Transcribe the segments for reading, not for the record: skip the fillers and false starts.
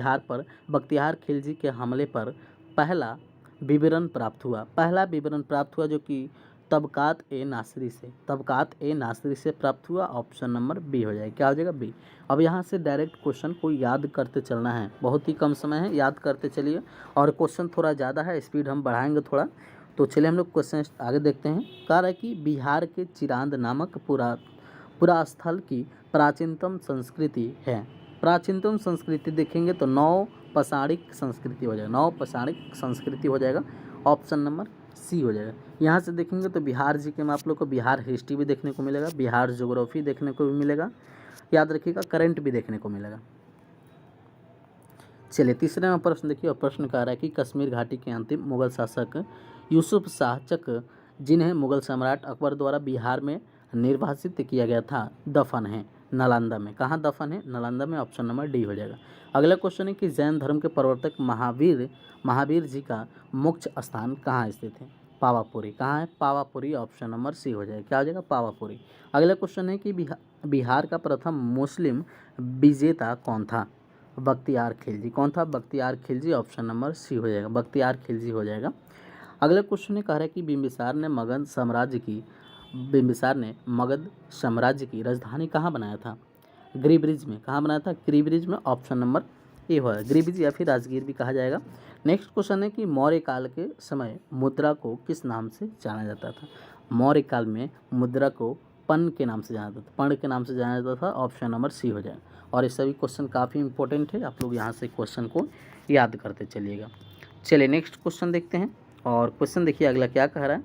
बिहार पर बख्तियार खिलजी के हमले पर पहला विवरण प्राप्त हुआ। पहला विवरण प्राप्त हुआ जो कि तबकात ए नासिरी से प्राप्त हुआ। ऑप्शन नंबर बी हो जाएगा। क्या हो जाएगा? बी। अब यहाँ से डायरेक्ट क्वेश्चन को याद करते चलना है, बहुत ही कम समय है, याद करते चलिए। और क्वेश्चन थोड़ा ज़्यादा है, स्पीड हम बढ़ाएंगे थोड़ा। तो चलिए हम लोग क्वेश्चन आगे देखते हैं। कह रहा है कि बिहार के चिरांद नामक पुरा स्थल की प्राचीनतम संस्कृति है। प्राचीनतम संस्कृति देखेंगे तो नौपाषाणिक संस्कृति हो जाएगा। नौपाषाणिक संस्कृति हो जाएगा। ऑप्शन नंबर सी हो जाएगा। यहाँ से देखेंगे तो बिहार जी के में आप लोग को बिहार हिस्ट्री भी देखने को मिलेगा, बिहार ज्योग्राफी देखने को भी मिलेगा, याद रखिएगा करंट भी देखने को मिलेगा। चलिए तीसरे में प्रश्न देखिए। और प्रश्न कह रहा है कि कश्मीर घाटी के अंतिम मुगल शासक यूसुफ शाह चक, जिन्हें मुगल सम्राट अकबर द्वारा बिहार में निर्वासित किया गया था, दफन है नालंदा में। कहाँ दफन है? नालंदा में। ऑप्शन नंबर डी हो जाएगा। अगला क्वेश्चन है कि जैन धर्म के प्रवर्तक महावीर जी का मुख्य स्थान कहाँ स्थित है? पावापुरी। कहाँ है? पावापुरी। ऑप्शन नंबर सी हो जाएगा। क्या हो जाएगा? पावापुरी। अगला क्वेश्चन है कि बिहार का प्रथम मुस्लिम विजेता कौन था? बख्तियार खिलजी। कौन था? Bakhtiyar Khilji. Option number C हो जाएगा। बख्तियार खिलजी हो जाएगा। अगला क्वेश्चन है कह रहा है कि बिंबिसार ने मगध साम्राज्य की राजधानी कहाँ बनाया था? गिरिब्रिज में। कहाँ बनाया था? गिरिब्रिज में। ऑप्शन नंबर ए हो जाएगा। गिरिब्रिज या फिर राजगीर भी कहा जाएगा। नेक्स्ट क्वेश्चन है कि मौर्य काल के समय मुद्रा को किस नाम से जाना जाता था? मौर्य काल में मुद्रा को पन के नाम से जाना जाता था। पर्ण के नाम से जाना जाता था। ऑप्शन नंबर सी हो जाएगा। और ये सभी क्वेश्चन काफ़ी इंपॉर्टेंट है, आप लोग यहाँ से क्वेश्चन को याद करते चलिएगा। चलिए नेक्स्ट क्वेश्चन देखते हैं। और क्वेश्चन देखिए अगला क्या कह रहा है।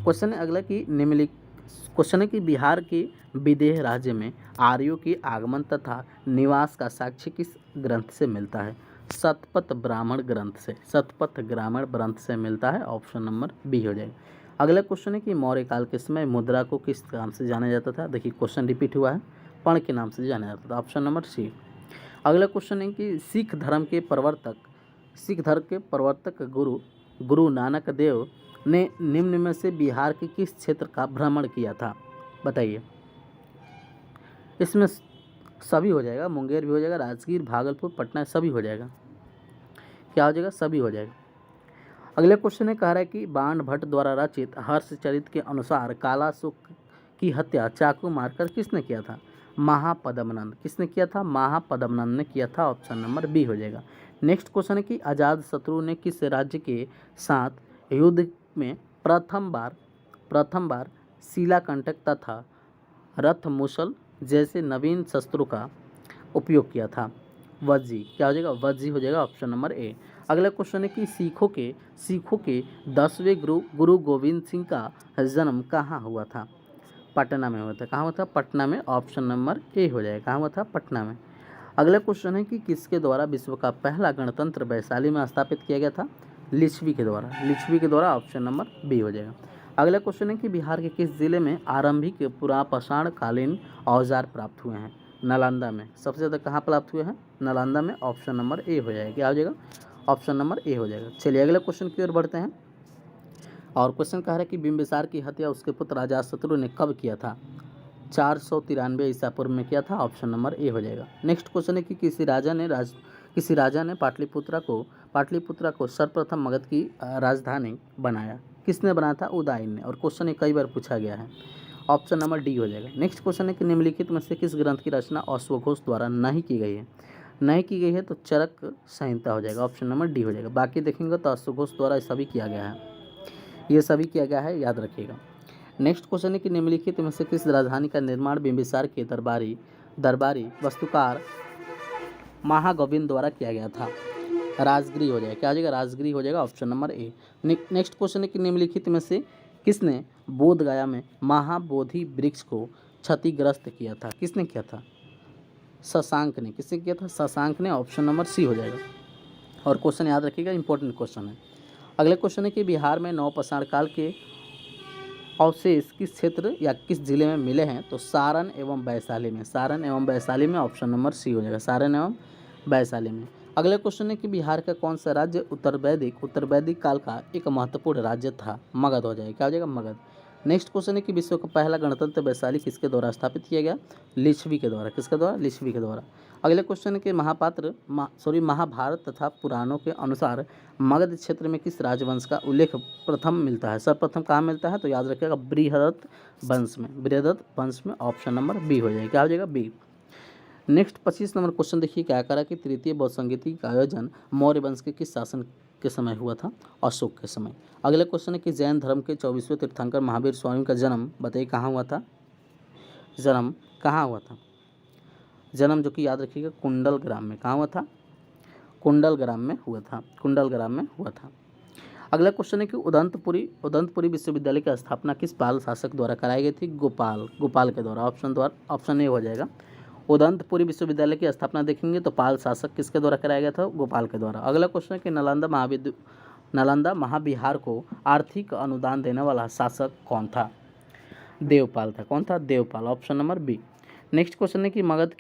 क्वेश्चन है अगला कि क्वेश्चन है कि बिहार के विदेह राज्य में आर्यों के आगमन तथा निवास का साक्ष्य किस ग्रंथ से मिलता है? शतपथ ब्राह्मण ग्रंथ से। शतपथ ब्राह्मण ग्रंथ से मिलता है। ऑप्शन नंबर बी हो जाएगा। अगला क्वेश्चन है कि मौर्य काल के समय मुद्रा को किस नाम से जाना जाता था? देखिए क्वेश्चन रिपीट हुआ है, पर्ण के नाम से जाना जाता था। Option number C. अगला क्वेश्चन है कि सिख धर्म के प्रवर्तक गुरु नानक देव ने निम्न में से बिहार के किस क्षेत्र का भ्रमण किया था? बताइए। इसमें सभी हो जाएगा, मुंगेर भी हो जाएगा, राजगीर, भागलपुर, पटना, सभी हो जाएगा। क्या हो जाएगा? सभी हो जाएगा। अगले क्वेश्चन में कह रहा है कि बाण भट्ट द्वारा रचित हर्षचरित के अनुसार कालासुक की हत्या चाकू मारकर किसने किया था? महापद्मनंद। किसने किया था? महापद्मनंद ने किया था। ऑप्शन नंबर बी हो जाएगा। नेक्स्ट क्वेश्चन है कि अजातशत्रु ने किस राज्य के साथ युद्ध में प्रथम बार शिलाकंटक तथा रथ मुसल जैसे नवीन शस्त्रों का उपयोग किया था? वज्जी। क्या हो जाएगा? वज्जी हो जाएगा। ऑप्शन नंबर ए। अगला क्वेश्चन है कि सिखों के 10वें गुरु गोविंद सिंह का जन्म कहाँ हुआ था? पटना में हुआ था। कहाँ हुआ था? पटना में। ऑप्शन नंबर ए हो जाएगा। कहाँ हुआ था? पटना में। अगला क्वेश्चन है कि किसके द्वारा विश्व का पहला गणतंत्र वैशाली में स्थापित किया गया था? लिच्छवी के द्वारा। ऑप्शन नंबर बी हो जाएगा। अगला क्वेश्चन है कि बिहार के किस जिले में आरंभिक पुरापाषाण कालीन औजार प्राप्त हुए हैं? नालंदा में। सबसे ज़्यादा कहाँ प्राप्त हुए हैं? नालंदा में। ऑप्शन नंबर ए हो जाएगा। क्या हो जाएगा? ऑप्शन नंबर ए हो जाएगा। चलिए अगले क्वेश्चन की ओर बढ़ते हैं। और क्वेश्चन कह रहा है कि बिंबिसार की हत्या उसके पुत्र अजातशत्रु ने कब किया था? 493 ईसा पूर्व में किया था। ऑप्शन नंबर ए हो जाएगा। नेक्स्ट क्वेश्चन है कि किसी राजा ने पाटलिपुत्रा को सर्वप्रथम मगध की राजधानी बनाया? किसने बनाया था? उदयन ने। और क्वेश्चन ये कई बार पूछा गया है। ऑप्शन नंबर डी हो जाएगा। नेक्स्ट क्वेश्चन है कि निम्नलिखित में से किस ग्रंथ की रचना अश्वघोष द्वारा नहीं की गई है? नहीं की गई है तो चरक संहिता हो जाएगा। ऑप्शन नंबर डी हो जाएगा। बाकी देखेंगे तो अश्वघोष द्वारा सभी किया गया है, ये सभी किया गया है, याद रखिएगा। नेक्स्ट क्वेश्चन है कि निम्नलिखित में से किस राजधानी का निर्माण बिंबिसार के दरबारी वास्तुकार महागोविंद द्वारा किया गया था? राजगृह हो जाएगा। क्या हो जाएगा? राजगृह हो जाएगा। Option number A. Next question है कि निम्नलिखित में से किसने बोध गया में महाबोधि वृक्ष को क्षतिग्रस्त किया था? किसने किया था? शशांक ने। किसने किया था? शशांक ने। ऑप्शन नंबर सी हो जाएगा। और क्वेश्चन याद रखिएगा, इंपॉर्टेंट क्वेश्चन है। अगले क्वेश्चन है कि बिहार में नवपाषाण काल के अवशेष किस क्षेत्र या किस जिले में मिले हैं? तो सारण एवं वैशाली में। ऑप्शन नंबर सी हो जाएगा। सारण एवं वैशाली में। अगले क्वेश्चन है कि बिहार का कौन सा राज्य उत्तर वैदिक काल का एक महत्वपूर्ण राज्य था? मगध हो जाएगा। क्या हो जाएगा? मगध। नेक्स्ट क्वेश्चन है कि विश्व का पहला गणतंत्र वैशाली किसके द्वारा स्थापित किया गया? लिच्छवी के द्वारा। किसके द्वारा? लिच्छवी के द्वारा। अगले क्वेश्चन है कि महाभारत तथा पुराणों के अनुसार मगध क्षेत्र में किस राजवंश का उल्लेख प्रथम मिलता है? सर्वप्रथम कहाँ मिलता है? तो याद रखिएगा बृहदत्त वंश में। बृहदत्त वंश में ऑप्शन नंबर बी हो जाएगा। क्या हो जाएगा? बी। नेक्स्ट 25 नंबर क्वेश्चन देखिए क्या करा कि तृतीय बौद्ध संगीति का आयोजन मौर्य वंश के किस शासन के समय हुआ था? अशोक के समय। अगला क्वेश्चन है कि जैन धर्म के 24वें तीर्थंकर महावीर स्वामी का जन्म बताइए कहाँ हुआ था? जन्म कहाँ हुआ था? जन्म जो कि याद रखिएगा कुंडल ग्राम में। कहाँ हुआ था? कुंडल ग्राम में हुआ था। कुंडल ग्राम में हुआ था। अगला क्वेश्चन है कि उदंतपुरी विश्वविद्यालय की स्थापना किस पाल शासक द्वारा कराई गई थी? गोपाल के द्वारा। ऑप्शन ए हो जाएगा। उदंतपुरी विश्वविद्यालय की स्थापना देखेंगे तो पाल शासक किसके द्वारा कराया गया था? गोपाल के द्वारा। अगला क्वेश्चन है कि नालंदा महाविहार को आर्थिक अनुदान देने वाला शासक कौन था? देवपाल था। कौन था? Devpal. Option number B. Next question है कि मगध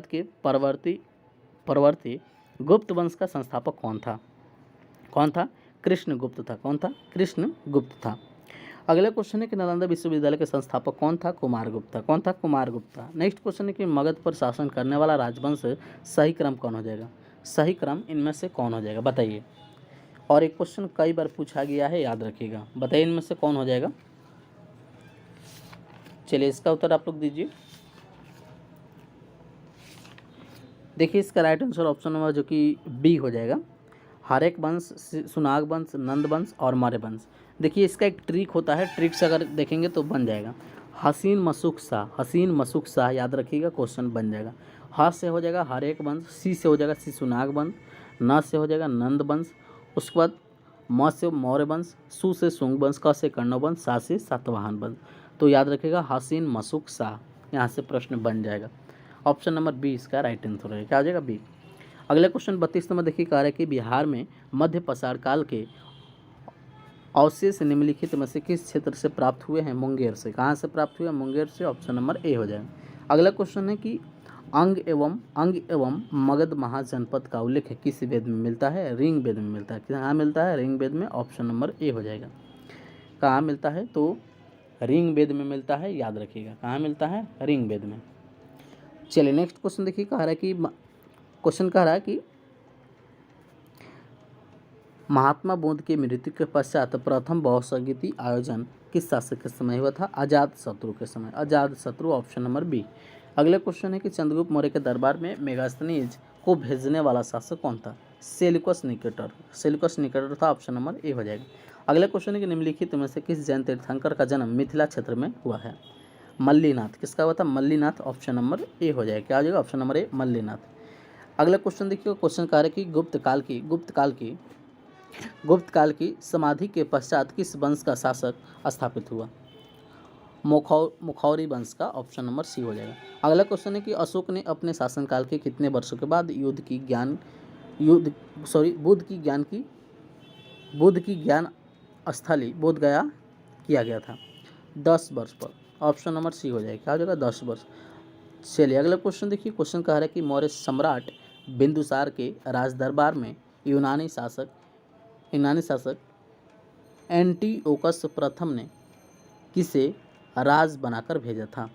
के परवर्ती गुप्त वंश का संस्थापक कौन था? कौन था? कृष्णगुप्त था। कौन था? कृष्णगुप्त था। अगला क्वेश्चन है कि नालंदा विश्वविद्यालय के संस्थापक कौन था? कुमारगुप्त था। कौन था? कुमारगुप्त था। नेक्स्ट क्वेश्चन है कि मगध पर शासन करने वाला राजवंश सही क्रम कौन हो जाएगा? सही क्रम इनमें से कौन हो जाएगा? बताइए। और एक क्वेश्चन कई बार पूछा गया है, याद रखिएगा। बताइए इनमें से कौन हो जाएगा? चलिए इसका उत्तर आप लोग दीजिए। देखिए इसका राइट आंसर ऑप्शन नंबर जो कि बी हो जाएगा। हरेक वंश, सुनाग वंश, नंद वंश और मौर्य वंश। देखिए इसका एक ट्रिक होता है, ट्रिक से अगर देखेंगे तो बन जाएगा। हसीन मसुक शाह याद रखिएगा, क्वेश्चन बन जाएगा। ह से हो जाएगा हरेक वंश, सी से हो जाएगा सुनाग वंश, न से हो जाएगा नंद वंश, उसके बाद म से मौर्य वंश, सु से शुंग वंश, क से कण्व वंश, सा से सातवाहन वंश। तो याद रखिएगा हसीन मसुक शाह, यहाँ से प्रश्न बन जाएगा। ऑप्शन नंबर बी इसका राइट आंसर है। क्या हो जाएगा? बी। अगला क्वेश्चन 32 नंबर देखिए कह रहा है कि बिहार में मध्य पाषाण काल के अवशेष निम्नलिखित में से किस क्षेत्र से प्राप्त हुए हैं? मुंगेर से। कहाँ से प्राप्त हुए? मुंगेर से। ऑप्शन नंबर ए हो जाएगा। अगला क्वेश्चन है कि अंग एवं मगध महाजनपद का उल्लेख किस वेद में मिलता है? ऋग वेद में मिलता है। कहाँ मिलता है? ऋग वेद में। ऑप्शन नंबर ए हो जाएगा। कहाँ मिलता है? तो ऋग वेद में मिलता है, याद रखिएगा। कहाँ मिलता है? ऋग वेद में। चलिए नेक्स्ट क्वेश्चन देखिए कह रहा है कि क्वेश्चन कह रहा है कि महात्मा बुद्ध की मृत्यु के पश्चात प्रथम बहुसंगीति आयोजन किस शासक के समय हुआ था? अजातशत्रु के समय। अजातशत्रु। Option number B. अगला क्वेश्चन है कि चंद्रगुप्त मौर्य के दरबार में मेगास्थनीज को भेजने वाला शासक कौन था? सेल्यूकस निकेटर था। ऑप्शन नंबर ए हो जाएगा। अगला क्वेश्चन है कि निम्नलिखित में से किस जैन तीर्थंकर का जन्म मिथिला क्षेत्र में हुआ है? मल्लीनाथ। किसका हुआ था? मल्लीनाथ। ऑप्शन नंबर ए हो जाएगा। क्या हो जाएगा? ऑप्शन नंबर ए मल्लीनाथ। अगला क्वेश्चन देखिए, क्वेश्चन कह रहा है कि गुप्त काल की समाधि के पश्चात किस वंश का शासक स्थापित हुआ? मुखौरी वंश का। ऑप्शन नंबर सी हो जाएगा। अगला क्वेश्चन है कि अशोक ने अपने शासनकाल के कितने वर्षों के बाद बुद्ध की ज्ञान स्थली बोध गया किया गया था? 10 वर्ष पर। ऑप्शन नंबर सी हो जाएगा। क्या हो जाएगा? 10 वर्ष। चलिए अगला क्वेश्चन देखिए, क्वेश्चन कह रहा है कि मौर्य सम्राट बिंदुसार के राजदरबार में यूनानी शासक एंटिओकस प्रथम ने किसे राज बनाकर भेजा था?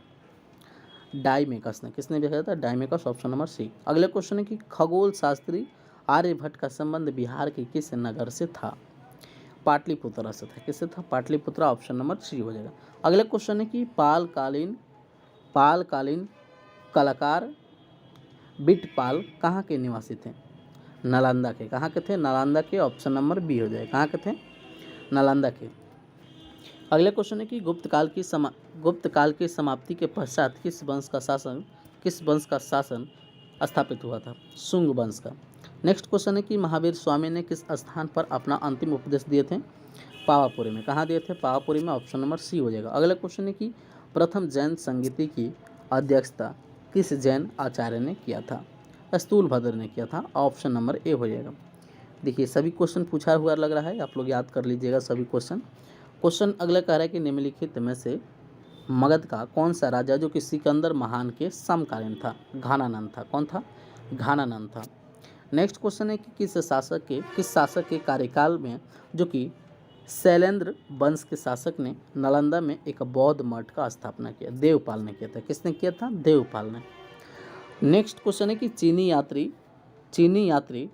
डाइमेकस ने। किसने भेजा था? डाइमेकस। Option number C. अगले क्वेश्चन है कि खगोल शास्त्री आर्यभट्ट का संबंध बिहार के किस नगर से था? पाटलिपुत्र से था। किससे था? पाटलिपुत्र। ऑप्शन नंबर सी हो जाएगा। अगला क्वेश्चन है कि पालकालीन कलाकार बिटपाल कहाँ के निवासी थे? नालंदा के। कहाँ के थे? नालंदा के। ऑप्शन नंबर बी हो जाएगा। कहाँ के थे? नालंदा के। अगला क्वेश्चन है कि गुप्त काल की समाप्ति के पश्चात किस वंश का शासन स्थापित हुआ था? शुंग वंश का। नेक्स्ट क्वेश्चन है कि महावीर स्वामी ने किस स्थान पर अपना अंतिम उपदेश दिए थे? पावापुरी में। कहाँ दिए थे? पावापुरी में। ऑप्शन नंबर सी हो जाएगा। अगला क्वेश्चन है कि प्रथम जैन संगीति की अध्यक्षता किस जैन आचार्य ने किया था? स्थूलभद्र ने किया था। ऑप्शन नंबर ए हो जाएगा। देखिए सभी क्वेश्चन पूछा हुआ लग रहा है, आप लोग याद कर लीजिएगा सभी क्वेश्चन। अगला कह रहा है कि निम्नलिखित में से मगध का कौन सा राजा जो कि सिकंदर महान के समकालीन था? घानानंद था। कौन था? घानानंद था। नेक्स्ट क्वेश्चन है कि किस शासक के कार्यकाल में जो कि शैलेंद्र वंश के शासक ने नालंदा में एक बौद्ध मठ का स्थापना किया? देवपाल ने किया था। किसने किया था? देवपाल ने। नेक्स्ट क्वेश्चन है कि चीनी यात्री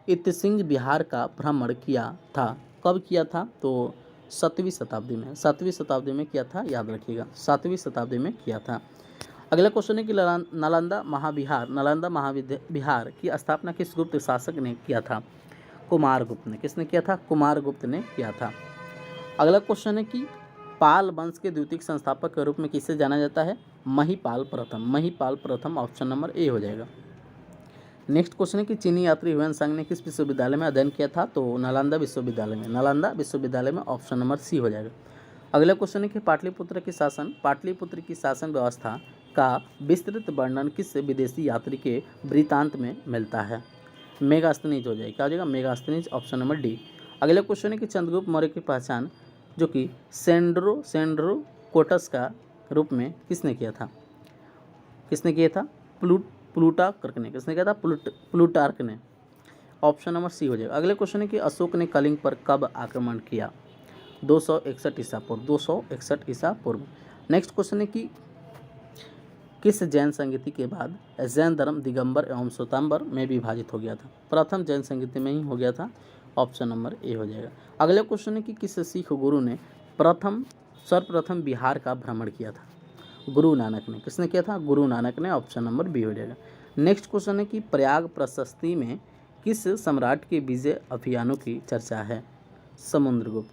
इत्यसिंह बिहार का भ्रमण किया था। कब किया था? तो 7वीं शताब्दी में। 7वीं शताब्दी में किया था, याद रखिएगा, 7वीं शताब्दी में किया था। अगला क्वेश्चन है कि नालंदा महाविहार की स्थापना किस गुप्त शासक ने किया था? कुमारगुप्त ने। किसने किया था? कुमारगुप्त ने किया था। अगला क्वेश्चन है कि पाल वंश के द्वितीय संस्थापक के रूप में किसे जाना जाता है? महिपाल प्रथम। महिपाल प्रथम ऑप्शन नंबर ए हो जाएगा। नेक्स्ट क्वेश्चन है कि चीनी यात्री ह्वेन सांग ने किस विश्वविद्यालय में अध्ययन किया था? तो नालंदा विश्वविद्यालय में। नालंदा विश्वविद्यालय में ऑप्शन नंबर सी हो जाएगा। अगला क्वेश्चन है कि पाटलिपुत्र की शासन व्यवस्था का विस्तृत वर्णन किस विदेशी यात्री के वृत्तांत में मिलता है? मेगास्थनीज हो जाएगा। क्या हो जाएगा? Megasthenes option number D. अगला क्वेश्चन है कि चंद्रगुप्त मौर्य की पहचान जो कि सेंड्रोकोटस का रूप में किसने किया था? किसने किया था? प्लूटार्क ने। किसने किया था? प्लूटार्क ने। ऑप्शन नंबर सी हो जाएगा। अगले क्वेश्चन है कि अशोक ने कलिंग पर कब आक्रमण किया? 261 ईसा पूर्व। 261 ईसा पूर्व। नेक्स्ट क्वेश्चन है कि किस जैन संगीति के बाद जैन धर्म दिगंबर एवं श्वेतांबर में विभाजित हो गया था? प्रथम जैन संगीति में ही हो गया था। ऑप्शन नंबर ए हो जाएगा। अगला क्वेश्चन है कि किस सिख गुरु ने सर्वप्रथम बिहार का भ्रमण किया था? गुरु नानक ने। किसने किया था? गुरु नानक ने। ऑप्शन नंबर बी हो जाएगा। नेक्स्ट क्वेश्चन है कि प्रयाग प्रशस्ति में किस सम्राट के विजय अभियानों की चर्चा है? समुद्रगुप्त।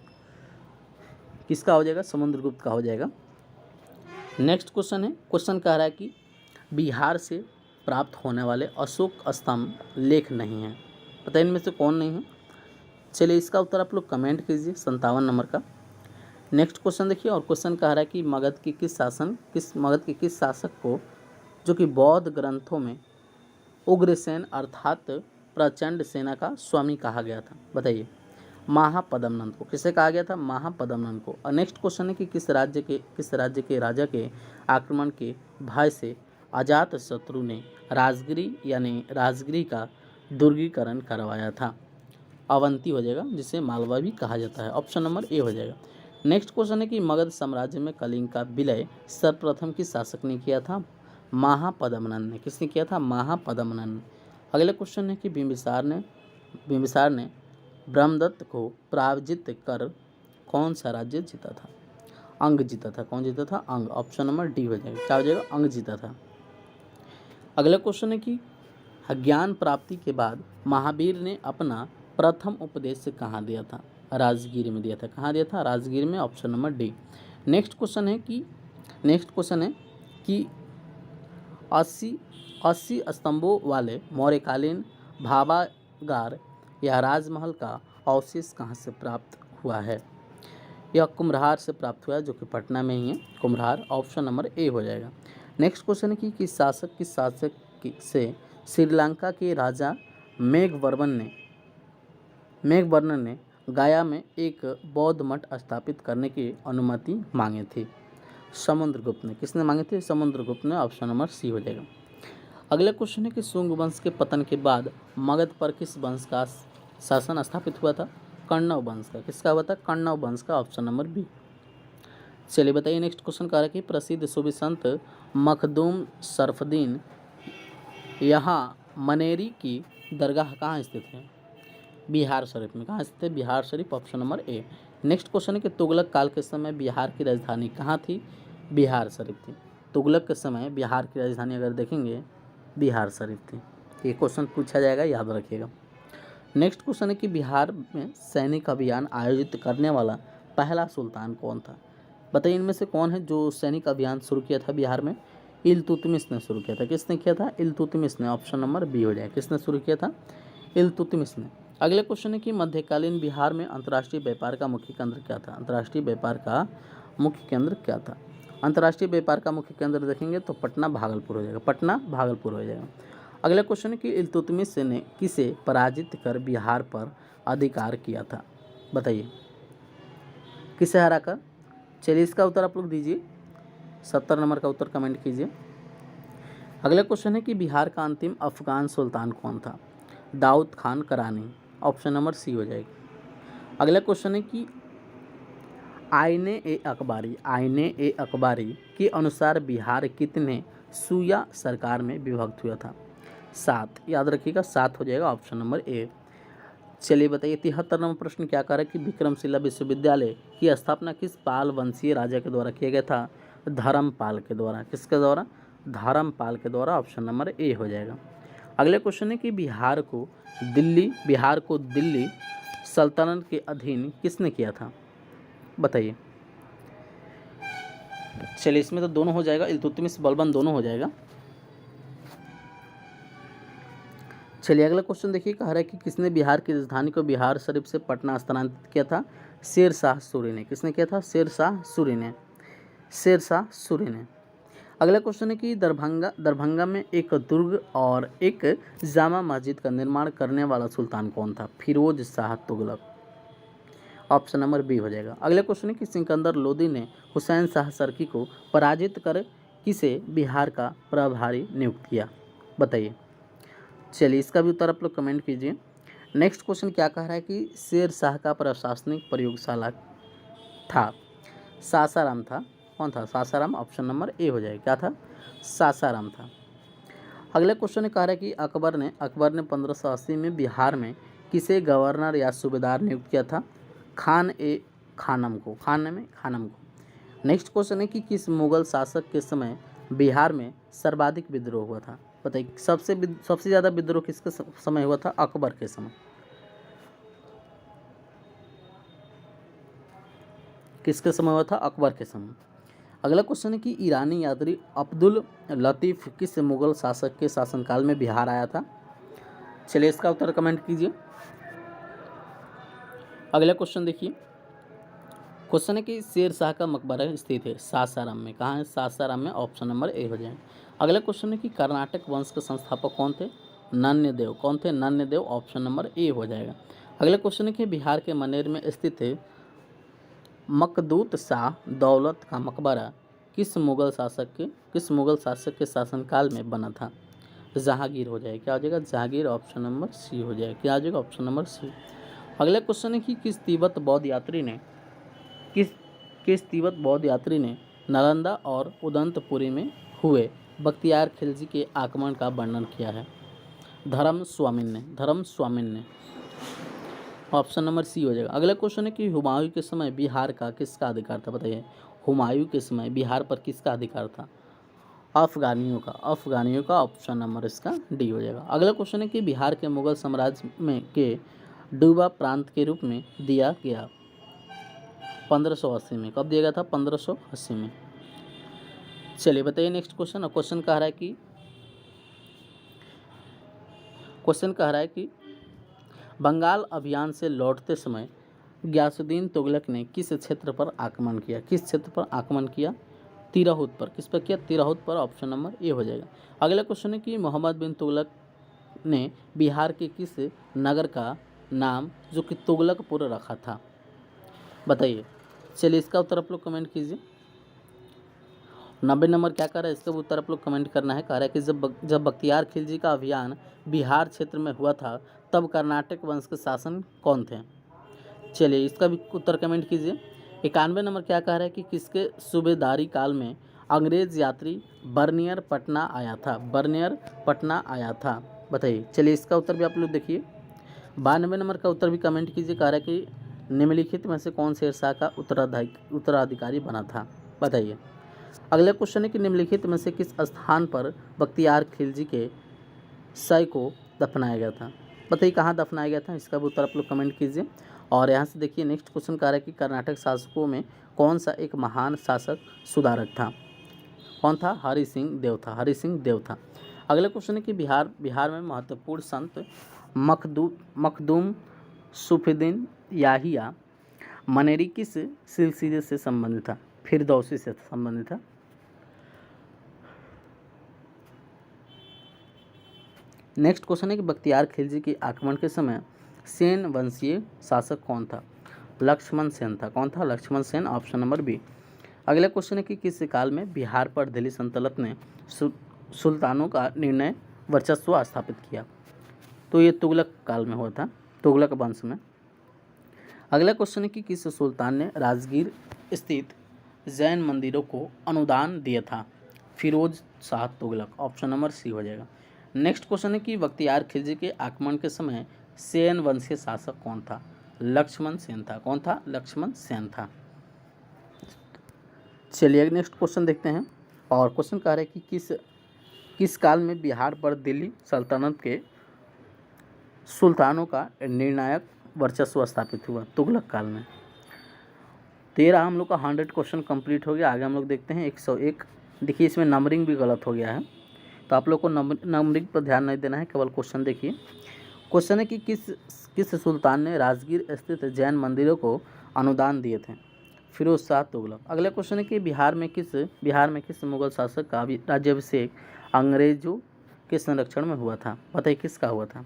किसका हो जाएगा? समुद्रगुप्त का हो जाएगा। नेक्स्ट क्वेश्चन है, क्वेश्चन कह रहा है कि बिहार से प्राप्त होने वाले अशोक स्तंभ लेख नहीं है। पता है इनमें से कौन नहीं है? चलिए इसका उत्तर आप लोग कमेंट कीजिए 57 नंबर का। नेक्स्ट क्वेश्चन देखिए, और क्वेश्चन कह रहा है कि मगध के किस शासक को जो कि बौद्ध ग्रंथों में उग्रसेन अर्थात प्रचंड सेना का स्वामी कहा गया था? बताइए। महापद्मनंद को। किसे कहा गया था? महापद्मनंद को। और नेक्स्ट क्वेश्चन है कि किस राज्य के राजा के आक्रमण के भय से अजात शत्रु ने राजगिरी का दुर्गीकरण करवाया था? अवंती हो जाएगा, जिसे मालवा भी कहा जाता है। ऑप्शन नंबर ए हो जाएगा। नेक्स्ट क्वेश्चन है कि मगध साम्राज्य में कलिंग का विलय सर्वप्रथम किस शासक ने किया था? महापद्मनंद ने। किसने किया था? महापद्मनंद। अगला क्वेश्चन है कि बिंबिसार ने ब्रह्मदत्त को पराजित कर कौन सा राज्य जीता था? अंग जीता था। कौन जीता था? अंग। ऑप्शन नंबर डी हो जाएगा। क्या हो जाएगा? अंग जीता था। अगला क्वेश्चन है कि ज्ञान प्राप्ति के बाद महावीर ने अपना प्रथम उपदेश कहाँ दिया था? राजगीर में दिया था। कहाँ दिया था? राजगीर में। Option number D. Next question है कि 80 स्तंभों वाले मौर्यकालीन भावागार यह राजमहल का अवशेष कहाँ से प्राप्त हुआ है? यह कुम्हरार से प्राप्त हुआ है, जो कि पटना में ही है, कुम्हरार। ऑप्शन नंबर ए हो जाएगा। नेक्स्ट क्वेश्चन है कि किस शासक से श्रीलंका के राजा मेघवर्मन ने गया में एक बौद्ध मठ स्थापित करने की अनुमति मांगी थी? समुद्रगुप्त ने। किसने मांगी थी? समुद्रगुप्त ने। ऑप्शन नंबर सी हो जाएगा। अगला क्वेश्चन है कि शुंग वंश के पतन के बाद मगध पर किस वंश का शासन स्थापित हुआ था? कण्व वंश का। किसका हुआ था? कण्व वंश का। Option number B. चलिए बताइए। नेक्स्ट क्वेश्चन कह रहा है कि प्रसिद्ध सूफी संत मखदूम शरफुद्दीन यहाँ मनेरी की दरगाह कहाँ स्थित है? बिहार शरीफ में। कहाँ स्थित है? Bihar Sharif. Option number A. Next question है कि तुगलक काल के समय बिहार की राजधानी कहाँ थी? बिहार शरीफ थी। तुगलक के समय बिहार की राजधानी अगर देखेंगे बिहार शरीफ थी। ये क्वेश्चन पूछा जाएगा, याद रखिएगा। नेक्स्ट क्वेश्चन है कि बिहार में सैनिक अभियान आयोजित करने वाला पहला सुल्तान कौन था? बताइए इनमें से कौन है जो सैनिक अभियान शुरू किया था बिहार में? इल्तुतमिश ने शुरू किया था। किसने किया था? इल्तुतमिश ने। ऑप्शन नंबर बी हो जाए। किसने शुरू किया था? इल्तुतमिश ने। अगले क्वेश्चन है कि मध्यकालीन बिहार में अंतर्राष्ट्रीय व्यापार का मुख्य केंद्र क्या था? अंतर्राष्ट्रीय व्यापार का मुख्य केंद्र क्या था? अंतर्राष्ट्रीय व्यापार का मुख्य केंद्र देखेंगे तो पटना भागलपुर हो जाएगा। पटना भागलपुर हो जाएगा। अगला क्वेश्चन है कि इल्तुतमिश ने किसे पराजित कर बिहार पर अधिकार किया था? बताइए। किसे हराकर? चलिए इसका उत्तर आप लोग दीजिए। 70 नंबर का उत्तर कमेंट कीजिए। अगला क्वेश्चन है कि बिहार का अंतिम अफगान सुल्तान कौन था? दाऊद खान करानी। ऑप्शन नंबर सी हो जाएगी। अगला क्वेश्चन है कि आईने ए अकबारी के अनुसार बिहार कितने सूया सरकार में विभक्त हुआ था? 7, याद रखिएगा 7 हो जाएगा ऑप्शन नंबर ए। चलिए बताइए 73 नंबर प्रश्न क्या कह रहा है कि विक्रमशिला विश्वविद्यालय की स्थापना किस पाल वंशीय राजा के द्वारा किया गया था? धर्मपाल के द्वारा। किसके द्वारा? धर्मपाल के द्वारा। ऑप्शन नंबर ए हो जाएगा। अगले क्वेश्चन है कि बिहार को दिल्ली सल्तनत के अधीन किसने किया था? बताइए। चलिए इसमें तो दोनों हो जाएगा, इल्तुतमिश बलबन दोनों हो जाएगा। चलिए अगला क्वेश्चन देखिए, कह रहा है कि किसने बिहार की राजधानी को बिहार शरीफ से पटना स्थानांतरित किया था? शेर शाह सूरी ने। किसने किया था? शेर शाह सूरी ने। अगला क्वेश्चन है कि दरभंगा में एक दुर्ग और एक जामा मस्जिद का निर्माण करने वाला सुल्तान कौन था? Firoz Shah Tughlaq. Option number B हो जाएगा। अगला क्वेश्चन है कि सिकंदर लोदी ने हुसैन शाह सरकी को पराजित कर किसे बिहार का प्रभारी नियुक्त किया? बताइए। चलिए इसका भी उत्तर आप लोग कमेंट कीजिए। नेक्स्ट क्वेश्चन क्या कह रहा है कि शेर शाह का प्रशासनिक प्रयोगशाला था? सासाराम था। कौन था? सासाराम। ऑप्शन नंबर ए हो जाएगा। क्या था? सासाराम था। अगला क्वेश्चन कह रहा है कि अकबर ने 1580 में बिहार में किसे गवर्नर या सूबेदार नियुक्त किया था? खानम को। नेक्स्ट क्वेश्चन है कि किस मुगल शासक के समय बिहार में सर्वाधिक विद्रोह हुआ था? बताइए। सबसे ज़्यादा विद्रोह किसके समय हुआ था? अकबर के समय। किसके समय हुआ था? अकबर के समय। अगला क्वेश्चन है कि ईरानी यात्री अब्दुल लतीफ़ किस मुगल शासक के शासनकाल में बिहार आया था? चलिए इसका उत्तर कमेंट कीजिए। अगला क्वेश्चन देखिए, क्वेश्चन है कि शेर शाह का मकबरा स्थित है सासाराम में। कहाँ है? सासाराम में। ऑप्शन नंबर ए हो जाए। अगला क्वेश्चन है कि कर्नाटक वंश के संस्थापक कौन थे? नन्यदेव। कौन थे? नन्यदेव। ऑप्शन नंबर ए हो जाएगा। अगला क्वेश्चन है कि बिहार के मनेर में स्थित है मकदूत शाह दौलत का मकबरा किस मुगल शासक के शासनकाल में बना था? जहांगीर हो जाएगा। क्या हो जाएगा? जहांगीर। ऑप्शन नंबर सी हो जाएगा। क्या हो जाएगा? Option number C. अगला क्वेश्चन है कि किस तिब्बत बौद्ध यात्री ने नालंदा और उदंतपुरी में हुए बख्तियार खिलजी के आक्रमण का वर्णन किया है? धर्म स्वामिन ने। ऑप्शन नंबर सी हो जाएगा। अगला क्वेश्चन है कि हुमायूं के समय बिहार का किसका अधिकार था? बताइए। हुमायूं के समय बिहार पर किसका अधिकार था? अफगानियों का। ऑप्शन नंबर इसका डी हो जाएगा। अगला क्वेश्चन है कि बिहार के मुगल साम्राज्य में के डूबा प्रांत के रूप में दिया गया 1580 में। कब दिया गया था? 1580 में। चलिए बताइए नेक्स्ट क्वेश्चन। क्वेश्चन कह रहा है कि बंगाल अभियान से लौटते समय गयासुद्दीन तुगलक ने किस क्षेत्र पर आक्रमण किया? तिरहुत पर। किस पर किया? तिरहुत पर। ऑप्शन नंबर ए हो जाएगा। अगला क्वेश्चन है कि मोहम्मद बिन तुगलक ने बिहार के किस नगर का नाम जो कि तुगलकपुर रखा था? बताइए। चलिए इसका उत्तर आप लोग कमेंट कीजिए। 90 नंबर क्या कर रहा है? इसका उत्तर आप लोग कमेंट करना है। कह रहा है कि जब बख्तियार खिलजी का अभियान बिहार क्षेत्र में हुआ था तब कर्नाटक वंश के शासन कौन थे? चलिए इसका भी उत्तर कमेंट कीजिए। 91 नंबर क्या कह रहा है कि किसके सूबेदारी काल में अंग्रेज यात्री बर्नियर पटना आया था? बताइए। चलिए इसका उत्तर भी आप लोग देखिए। 92 नंबर का उत्तर भी कमेंट कीजिए। कह रहा है कि निम्नलिखित में से कौन शेर शाह का उत्तराधिकारी बना था? बताइए। अगला क्वेश्चन है कि निम्नलिखित में से किस स्थान पर बख्तियार खिलजी के शव को दफनाया गया था? बताइए कहाँ दफनाया गया था? इसका भी उत्तर आप लोग कमेंट कीजिए। और यहाँ से देखिए नेक्स्ट क्वेश्चन कह रहा है कि कर्नाटक शासकों में कौन सा एक महान शासक सुधारक था? कौन था? हरि सिंह देव था। अगला क्वेश्चन है कि बिहार में महत्वपूर्ण संत मखदूम सूफीउद्दीन याहिया मनेरी किस सिलसिले से संबंधित था? फिरदौसी से संबंधित था। नेक्स्ट क्वेश्चन है कि बख्तियार खिलजी के आक्रमण के समय सेन वंशीय शासक कौन था? लक्ष्मण सेन था। कौन था? Lakshman Sen. Option number B. अगला क्वेश्चन है कि किस काल में बिहार पर दिल्ली सल्तनत ने सुल्तानों का निर्णय वर्चस्व स्थापित किया? तो ये तुगलक काल में हुआ था, तुगलक वंश में। अगला क्वेश्चन है कि किस सुल्तान ने राजगीर स्थित जैन मंदिरों को अनुदान दिया था? Firoz Shah Tughlaq. Option number C हो जाएगा। नेक्स्ट क्वेश्चन है कि बख्तियार खिलजी के आक्रमण के समय सेन वंश के शासक कौन था? लक्ष्मण सेन था। कौन था? लक्ष्मण सेन था। चलिए नेक्स्ट क्वेश्चन देखते हैं। और क्वेश्चन कह रहा है कि किस काल में बिहार पर दिल्ली सल्तनत के सुल्तानों का निर्णायक वर्चस्व स्थापित हुआ? तुगलक काल में। 13 हम लोग का 100 क्वेश्चन कंप्लीट हो गया। आगे हम लोग देखते हैं 101। देखिए इसमें नंबरिंग भी गलत हो गया है, तो आप लोग को नंबरिंग पर ध्यान नहीं देना है, केवल क्वेश्चन देखिए। क्वेश्चन है कि किस सुल्तान ने राजगीर स्थित जैन मंदिरों को अनुदान दिए थे? फिरोज शाह तुगलक। अगला क्वेश्चन है कि बिहार में किस मुगल शासक का राज्याभिषेक अंग्रेजों के संरक्षण में हुआ था? बताइए किसका हुआ था?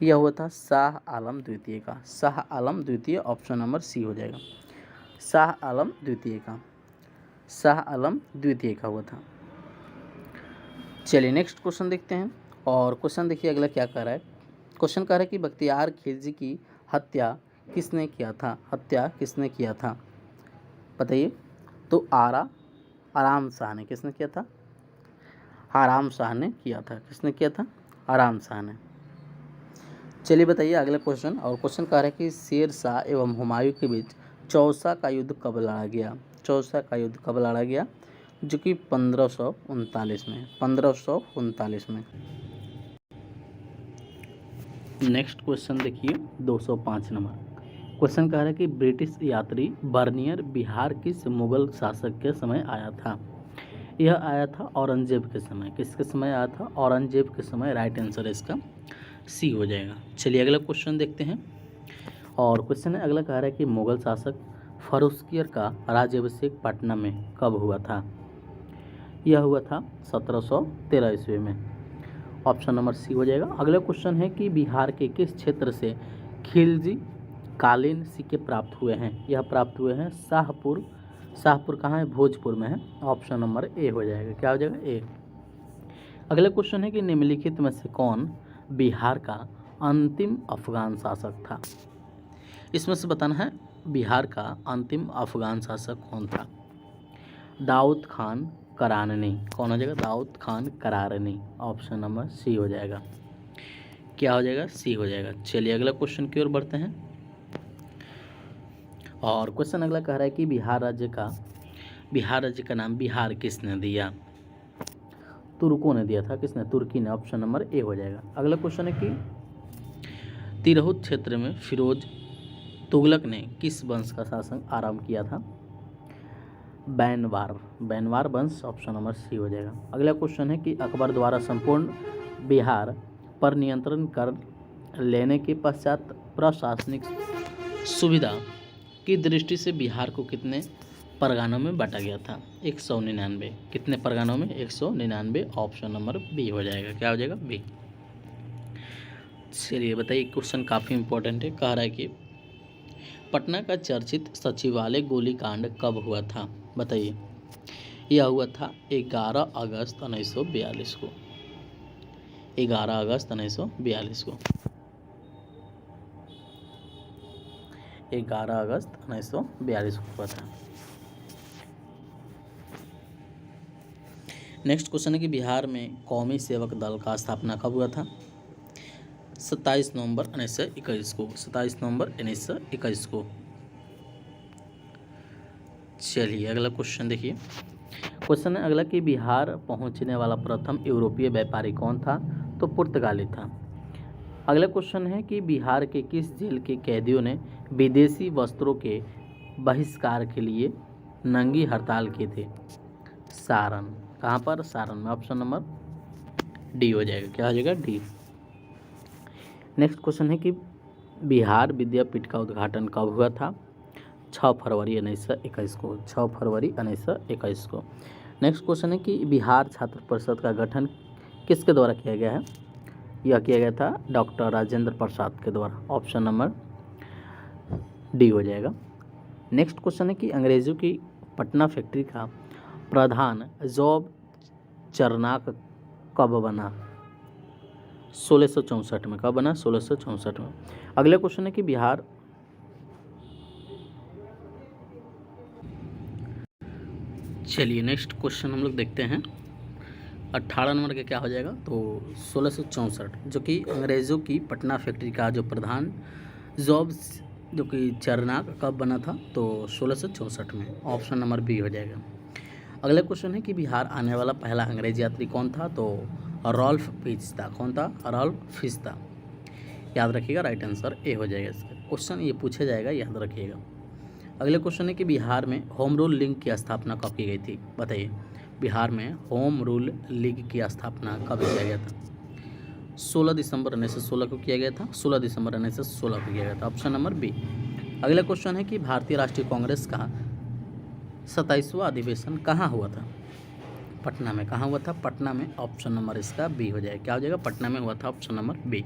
यह हुआ था शाह आलम द्वितीय का। शाह आलम द्वितीय। ऑप्शन नंबर सी हो जाएगा। शाह आलम द्वितीय का हुआ था। चलिए नेक्स्ट क्वेश्चन देखते हैं। और क्वेश्चन देखिए अगला क्या कह रहा है। क्वेश्चन कह रहा है कि बख्तियार खिलजी की हत्या किसने किया था? बताइए। तो आराम शाह ने। किसने किया था? आराम शाह ने किया था। किसने किया था? आराम शाह ने। चलिए बताइए अगला क्वेश्चन। और क्वेश्चन कह रहा है कि शेर शाह एवं हुमायूं के बीच चौसा का युद्ध कब लड़ा गया? जो कि 1539 में। नेक्स्ट क्वेश्चन देखिए 205 नंबर। क्वेश्चन कह रहा है कि ब्रिटिश यात्री बर्नियर बिहार किस मुगल शासक के समय आया था? यह आया था औरंगजेब के समय। किसके समय आया था? औरंगजेब के समय। राइट आंसर है इसका सी हो जाएगा। चलिए अगला क्वेश्चन देखते हैं। और क्वेश्चन है अगला कह रहा है कि मुगल शासक फर्रुखियर का राज्याभिषेक पटना में कब हुआ था? यह हुआ था 1713 ईस्वी में। ऑप्शन नंबर सी हो जाएगा। अगला क्वेश्चन है कि बिहार के किस क्षेत्र से खिलजी कालीन सिक्के प्राप्त हुए हैं? यह प्राप्त हुए हैं शाहपुर कहाँ है? भोजपुर में है। ऑप्शन नंबर ए हो जाएगा। क्या हो जाएगा? ए। अगला क्वेश्चन है कि निम्नलिखित में से कौन बिहार का अंतिम अफगान शासक था? इसमें से बताना है बिहार का अंतिम अफगान शासक कौन था? दाऊद खान करारनी। कौन हो जाएगा? Daud Khan Karrani. Option number C हो जाएगा। क्या हो जाएगा? सी हो जाएगा। चलिए अगला क्वेश्चन की ओर बढ़ते हैं। और क्वेश्चन अगला कह रहा है कि बिहार राज्य का नाम बिहार किसने दिया? तुर्कों ने दिया था। किसने? तुर्की ने। ऑप्शन नंबर ए हो जाएगा। अगला क्वेश्चन है कि तिरहुत क्षेत्र में फिरोज तुगलक ने किस वंश का शासन आरंभ किया था? बैनवार वंश। ऑप्शन नंबर सी हो जाएगा। अगला क्वेश्चन है कि अकबर द्वारा संपूर्ण बिहार पर नियंत्रण कर लेने के पश्चात प्रशासनिक सुविधा की दृष्टि से बिहार को कितने परगनों में बांटा गया था? 199। कितने परगनों में? 199। ऑप्शन नंबर बी हो जाएगा। क्या हो जाएगा? बी। चलिए बताइए क्वेश्चन काफ़ी इंपॉर्टेंट है। कह रहा है कि पटना का चर्चित सचिवालय गोलीकांड कब हुआ था? बताइए। यह हुआ था 11 अगस्त 1942 को। 11 अगस्त 1942 को। 11 अगस्त 1942 को हुआ था। नेक्स्ट क्वेश्चन है कि बिहार में कौमी सेवक दल का स्थापना कब हुआ था? 27 नवंबर 1921 को। 27 नवंबर 1921 को। चलिए अगला क्वेश्चन देखिए। क्वेश्चन है अगला कि बिहार पहुंचने वाला प्रथम यूरोपीय व्यापारी कौन था? तो पुर्तगाली था। अगला क्वेश्चन है कि बिहार के किस जेल के कैदियों ने विदेशी वस्त्रों के बहिष्कार के लिए नंगी हड़ताल की थी? सारण। कहाँ पर? सारण में। ऑप्शन नंबर डी हो जाएगा। क्या हो जाएगा? डी। नेक्स्ट क्वेश्चन है कि बिहार विद्यापीठ का उद्घाटन कब हुआ था? 6 फरवरी 1921 को। 6 फरवरी 1921 को। नेक्स्ट क्वेश्चन है कि बिहार छात्र परिषद का गठन किसके द्वारा किया गया है? यह किया गया था डॉक्टर राजेंद्र प्रसाद के द्वारा। ऑप्शन नंबर डी हो जाएगा। नेक्स्ट क्वेश्चन है कि अंग्रेजों की पटना फैक्ट्री का प्रधान जॉब चरनाक कब बना? 1664 में। कब बना? 1664 में। अगला क्वेश्चन है कि बिहार चलिए नेक्स्ट क्वेश्चन हम लोग देखते हैं। 18 नंबर का क्या हो जाएगा, तो 1664 जो कि अंग्रेज़ों की पटना फैक्ट्री का जो प्रधान जॉब्स जो कि चरनाक कब बना था, तो 1664 में। ऑप्शन नंबर बी हो जाएगा। अगला क्वेश्चन है कि बिहार आने वाला पहला अंग्रेज यात्री कौन था, तो रॉल्फ फिच था। कौन था, रॉल्फ फिच था। याद रखिएगा, राइट आंसर ए हो जाएगा इसका। क्वेश्चन ये पूछा जाएगा, याद रखिएगा। अगले क्वेश्चन है कि बिहार में होम रूल लीग की स्थापना कब की गई थी, बताइए। बिहार में होम रूल लीग की स्थापना कब किया गया था, 16 दिसंबर 1916 को किया गया था। 16 दिसंबर 1916 को किया गया था। Option number B. अगला क्वेश्चन है कि भारतीय राष्ट्रीय कांग्रेस का 27वां अधिवेशन कहाँ हुआ था, पटना में। कहाँ हुआ था, पटना में। ऑप्शन नंबर इसका बी हो जाएगा। क्या हो जाएगा, पटना में हुआ था। Option number B.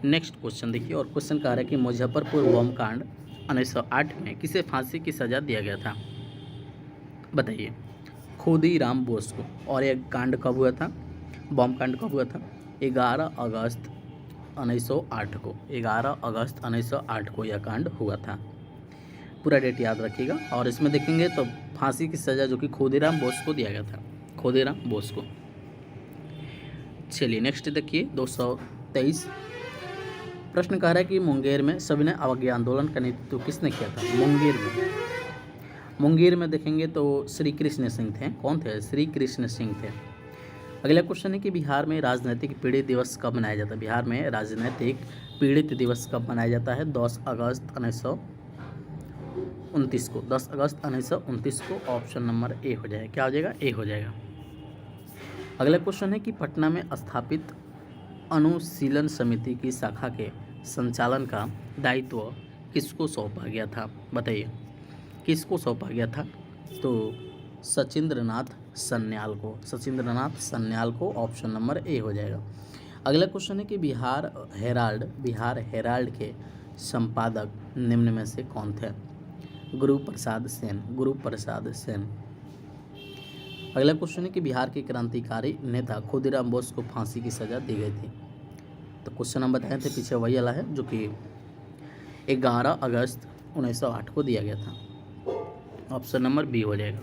Next question देखिए, और क्वेश्चन कह रहा है कि मुजफ्फरपुर बम कांड 1908 में किसे फांसी की सज़ा दिया गया था, बताइए। खुदीराम बोस को। और यह कांड कब हुआ था, बम कांड कब हुआ था, 11 अगस्त 1908 को। 11 अगस्त 1908 को यह कांड हुआ था। पूरा डेट याद रखिएगा। और इसमें देखेंगे तो फांसी की सज़ा जो कि खुदीराम बोस को दिया गया था, खुदीराम बोस को। चलिए नेक्स्ट देखिए 223 प्रश्न कह रहा है कि मुंगेर में सविनय अवज्ञा आंदोलन का नेतृत्व किसने किया था, मुंगेर में देखेंगे तो श्री कृष्ण सिंह थे। कौन थे, श्री कृष्ण सिंह थे। अगला क्वेश्चन है कि बिहार में राजनैतिक पीड़ित दिवस कब मनाया जाता है, बिहार में राजनैतिक पीड़ित दिवस कब मनाया जाता है, 10 अगस्त 1929 को। 10 अगस्त 1929 को। ऑप्शन नंबर ए हो जाएगा। क्या हो जाएगा, ए हो जाएगा। अगला क्वेश्चन है कि पटना में स्थापित अनुशीलन समिति की शाखा के संचालन का दायित्व किसको सौंपा गया था, बताइए। किसको सौंपा गया था, तो सचिंद्रनाथ सन्याल को। सचिंद्रनाथ सन्याल को। ऑप्शन नंबर ए हो जाएगा। अगला क्वेश्चन है कि बिहार हेराल्ड के संपादक निम्न में से कौन थे, गुरु प्रसाद सेन। अगला क्वेश्चन है कि बिहार के क्रांतिकारी नेता खुदीराम बोस को फांसी की सज़ा दी गई थी, तो क्वेश्चन हम बताए थे पीछे वही वाला है जो कि 11 अगस्त 1908 को दिया गया था। ऑप्शन नंबर बी हो जाएगा।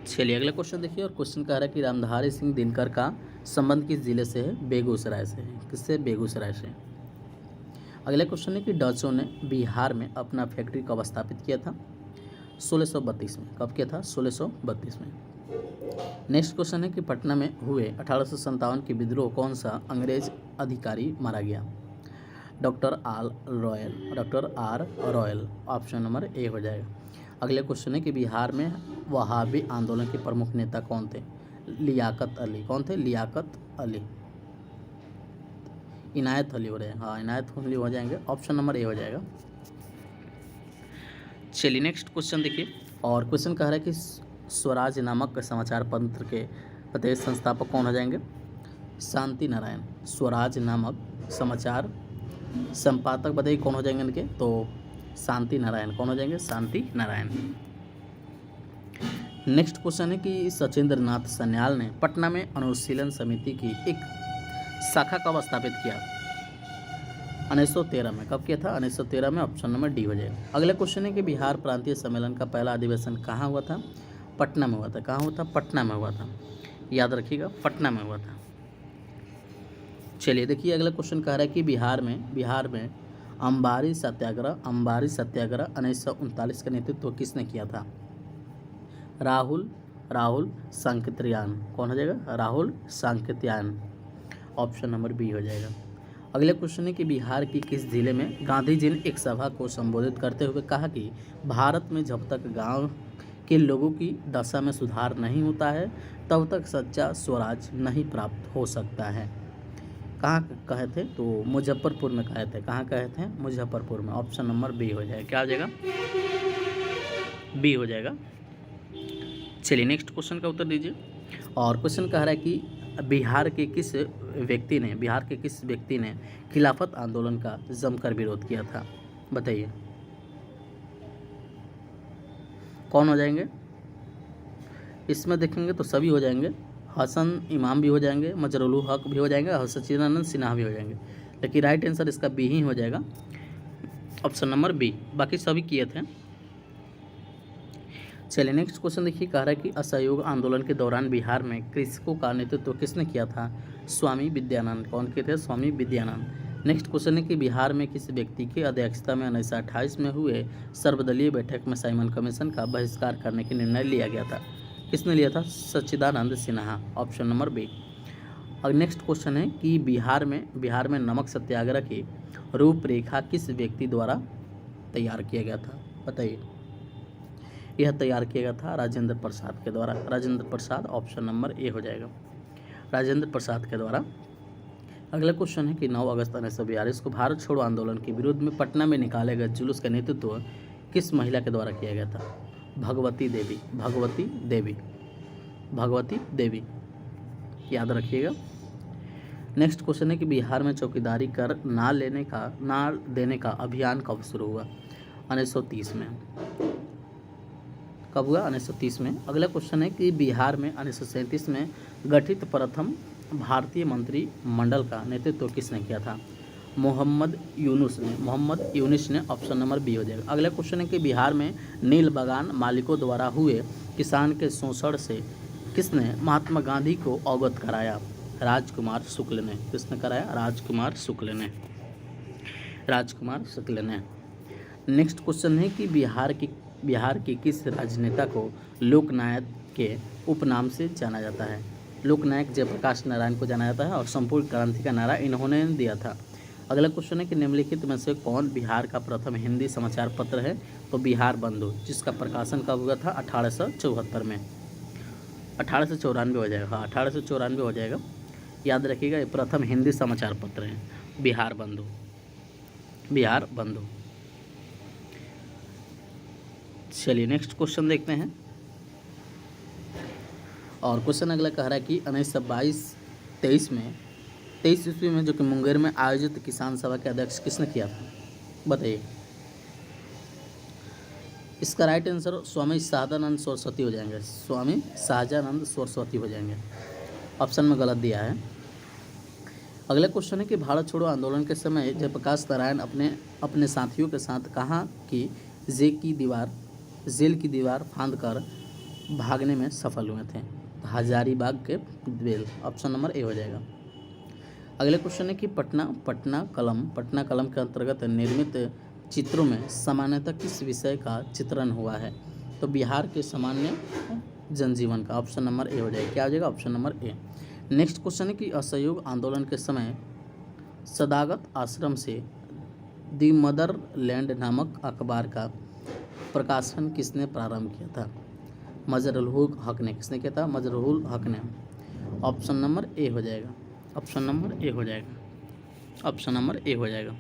चलिए अगला क्वेश्चन देखिए, और क्वेश्चन कह रहा है कि रामधारी सिंह दिनकर का संबंध किस जिले से है, बेगूसराय से है। किससे, बेगूसराय से। अगला क्वेश्चन है कि डचों ने बिहार में अपना फैक्ट्री कब स्थापित किया था, 1632 में। कब किया था, 1632 में। नेक्स्ट क्वेश्चन है कि पटना में हुए 1857 के विद्रोह कौन सा अंग्रेज अधिकारी मारा गया, doctor R royal. Option number ए हो जाएगा। अगले क्वेश्चन है कि बिहार में वहाबी आंदोलन के प्रमुख नेता कौन थे, लियाकत अली। कौन थे, लियाकत अली। इनायत अली हो रहे हैं, हाँ इनायत अली हो जाएंगे। ऑप्शन नंबर ए हो जाएगा। चलिए नेक्स्ट क्वेश्चन देखिए, और क्वेश्चन कह रहा है कि स्वराज नामक समाचार पत्र के प्रत्येक संस्थापक कौन हो जाएंगे, शांति नारायण। स्वराज नामक समाचार संपादक बताइए कौन हो जाएंगे इनके, तो शांति नारायण। कौन हो जाएंगे, शांति नारायण। नेक्स्ट क्वेश्चन है कि सचिंद्रनाथ सन्याल ने पटना में अनुशीलन समिति की एक शाखा कब स्थापित किया, 1913 में। कब किया था, 1913 में। ऑप्शन नंबर डी हो जाएगा। अगला क्वेश्चन है कि बिहार प्रांतीय सम्मेलन का पहला अधिवेशन कहाँ हुआ था, पटना में हुआ था। कहाँ हुआ था, पटना में हुआ था। याद रखिएगा, पटना में हुआ था। चलिए देखिए अगला क्वेश्चन कह रहा है कि बिहार में अंबारी सत्याग्रह 1939 का नेतृत्व किसने किया था, राहुल सांकृत्यायन। कौन हो जाएगा, Rahul Sankrityayan. Option number B हो जाएगा। अगले क्वेश्चन है कि बिहार की किस जिले में गांधी जी ने एक सभा को संबोधित करते हुए कहा कि भारत में जब तक गांव के लोगों की दशा में सुधार नहीं होता है तब तक सच्चा स्वराज नहीं प्राप्त हो सकता है। कहाँ कहे थे, तो मुजफ्फरपुर में कहे थे। कहाँ कहे थे, मुजफ्फरपुर में। ऑप्शन नंबर बी हो जाएगा। क्या हो जाएगा, बी हो जाएगा। चलिए नेक्स्ट क्वेश्चन का उत्तर दीजिए, और क्वेश्चन कह रहा है कि बिहार के किस व्यक्ति ने खिलाफत आंदोलन का जमकर विरोध किया था, बताइए। कौन हो जाएंगे, इसमें देखेंगे तो सभी हो जाएंगे। हसन इमाम भी हो जाएंगे, मजरुल हक भी हो जाएंगे, और सचिदानंद सिन्हा भी हो जाएंगे। लेकिन राइट आंसर इसका बी ही हो जाएगा। Option number B. बाकी सभी किए थे। चलिए नेक्स्ट क्वेश्चन देखिए, कह रहा है कि असहयोग आंदोलन के दौरान बिहार में कृषकों का नेतृत्व किसने किया था? स्वामी विद्यानंद। कौन के थे? स्वामी विद्यानंद। नेक्स्ट क्वेश्चन है कि बिहार में किस व्यक्ति की अध्यक्षता में 1928 में हुए सर्वदलीय बैठक में साइमन कमीशन का बहिष्कार करने का निर्णय लिया गया था? किसने लिया था? Sachchidananda Sinha. Option number B. और नेक्स्ट क्वेश्चन है कि बिहार में नमक सत्याग्रह की रूपरेखा किस व्यक्ति द्वारा तैयार किया गया था? बताइए। यह तैयार किया गया था राजेंद्र प्रसाद के द्वारा। राजेंद्र प्रसाद, ऑप्शन नंबर ए हो जाएगा, राजेंद्र प्रसाद के द्वारा। अगला क्वेश्चन है कि 9 अगस्त 1942 को भारत छोड़ो आंदोलन के विरोध में पटना में निकाले गए जुलूस का नेतृत्व किस महिला के द्वारा किया गया था? भगवती देवी। भगवती देवी। भगवती देवी, याद रखिएगा। नेक्स्ट क्वेश्चन है कि बिहार में चौकीदारी कर ना देने का अभियान कब शुरू हुआ? 1930 में। कब हुआ? 1930 में। अगला क्वेश्चन है कि बिहार में 1937 में गठित प्रथम भारतीय मंत्रिमंडल का नेतृत्व किसने किया था? मोहम्मद यूनुस ने। मोहम्मद यूनुस ने, ऑप्शन नंबर बी हो जाएगा। अगला क्वेश्चन है कि बिहार में नील बागान मालिकों द्वारा हुए किसान के शोषण से किसने महात्मा गांधी को अवगत कराया? राजकुमार शुक्ल ने। किसने कराया? राजकुमार शुक्ल ने। राजकुमार शुक्ल ने। नेक्स्ट क्वेश्चन है कि बिहार के किस राजनेता को लोकनायक के उपनाम से जाना जाता है? लोकनायक जयप्रकाश नारायण को जाना जाता है और संपूर्ण क्रांति का नारा इन्होंने दिया था। अगला क्वेश्चन है कि निम्नलिखित में से कौन बिहार का प्रथम हिंदी समाचार पत्र है? तो बिहार बंधु, जिसका प्रकाशन कब हुआ था? 1874 में। 1894 हो जाएगा। हाँ, 1894 हो जाएगा, याद रखिएगा। ये प्रथम हिंदी समाचार पत्र है बिहार बंधु। बिहार बंधु। चलिए नेक्स्ट क्वेश्चन देखते हैं। और क्वेश्चन अगला कह रहा है कि 1922-23 में 23 ईस्वी में जो कि मुंगेर में आयोजित किसान सभा के अध्यक्ष किसने किया था? बताइए। इसका राइट आंसर स्वामी सहजानंद सरस्वती हो जाएंगे। स्वामी सहजानंद सरस्वती हो जाएंगे। ऑप्शन में गलत दिया है। अगला क्वेश्चन है कि भारत छोड़ो आंदोलन के समय जयप्रकाश नारायण अपने साथियों के साथ कहाँ की जेल की दीवार फांद कर भागने में सफल हुए थे? हजारीबाग के बेल। ऑप्शन नंबर ए हो जाएगा। अगले क्वेश्चन है कि पटना कलम के अंतर्गत निर्मित चित्रों में सामान्यतः किस विषय का चित्रण हुआ है? तो बिहार के सामान्य जनजीवन का। ऑप्शन नंबर ए हो जाएगा। क्या हो जाएगा? Option number A. Next question है कि असहयोग आंदोलन के समय सदागत आश्रम से दी मदरलैंड नामक अखबार का प्रकाशन किसने प्रारंभ किया था? मजरुल हक ने। किसने किया था? मजरुल हक ने। ऑप्शन नंबर ए हो जाएगा। ऑप्शन नंबर ए हो जाएगा। ऑप्शन नंबर ए हो जाएगा।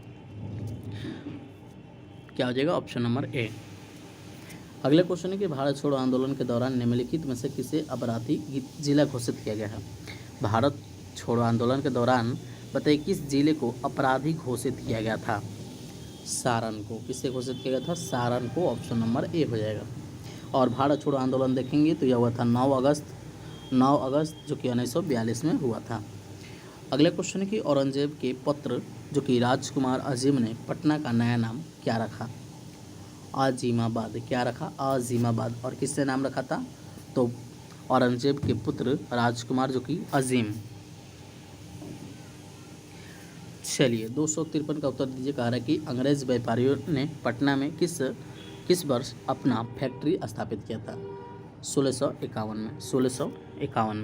क्या हो जाएगा? ऑप्शन नंबर ए। अगले क्वेश्चन है कि भारत छोड़ो आंदोलन के दौरान निम्नलिखित में से किसे अपराधी जिला घोषित किया गया है? भारत छोड़ो आंदोलन के दौरान बताइए किस जिले को अपराधी घोषित किया गया था? सारण को। किससे घोषित किया गया था? सारण को। ऑप्शन नंबर ए हो जाएगा। और भारत छोड़ो आंदोलन देखेंगे तो यह हुआ था 9 अगस्त जो कि 1942 में हुआ था। अगला क्वेश्चन है कि औरंगजेब के पुत्र जो कि राजकुमार अजीम ने पटना का नया नाम क्या रखा? आजिमाबाद। क्या रखा? आजिमाबाद। और किससे नाम रखा था? तो औरंगजेब के पुत्र राजकुमार जो कि अजीम। चलिए 253 का उत्तर दीजिए। कह रहा है कि अंग्रेज व्यापारियों ने पटना में किस वर्ष अपना फैक्ट्री स्थापित किया था? 1651 में। 1651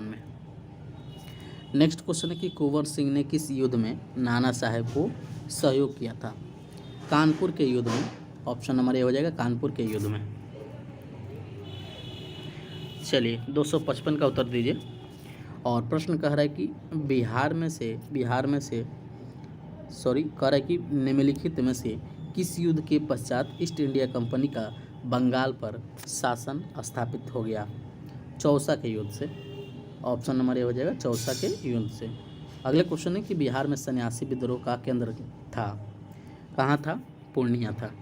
में। नेक्स्ट क्वेश्चन है कि कुंवर सिंह ने किस युद्ध में नाना साहेब को सहयोग किया था? कानपुर के युद्ध में। ऑप्शन नंबर ए हो जाएगा। कानपुर के युद्ध में। चलिए 255 का उत्तर दीजिए। और प्रश्न कह रहा है कि कह रहा है कि निम्नलिखित में से किस युद्ध के पश्चात ईस्ट इंडिया कंपनी का बंगाल पर शासन स्थापित हो गया? चौसा के युद्ध से। ऑप्शन नंबर ए हो जाएगा। चौसा के युद्ध से। अगले क्वेश्चन है कि बिहार में सन्यासी विद्रोह का केंद्र था, कहाँ था? पूर्णिया था।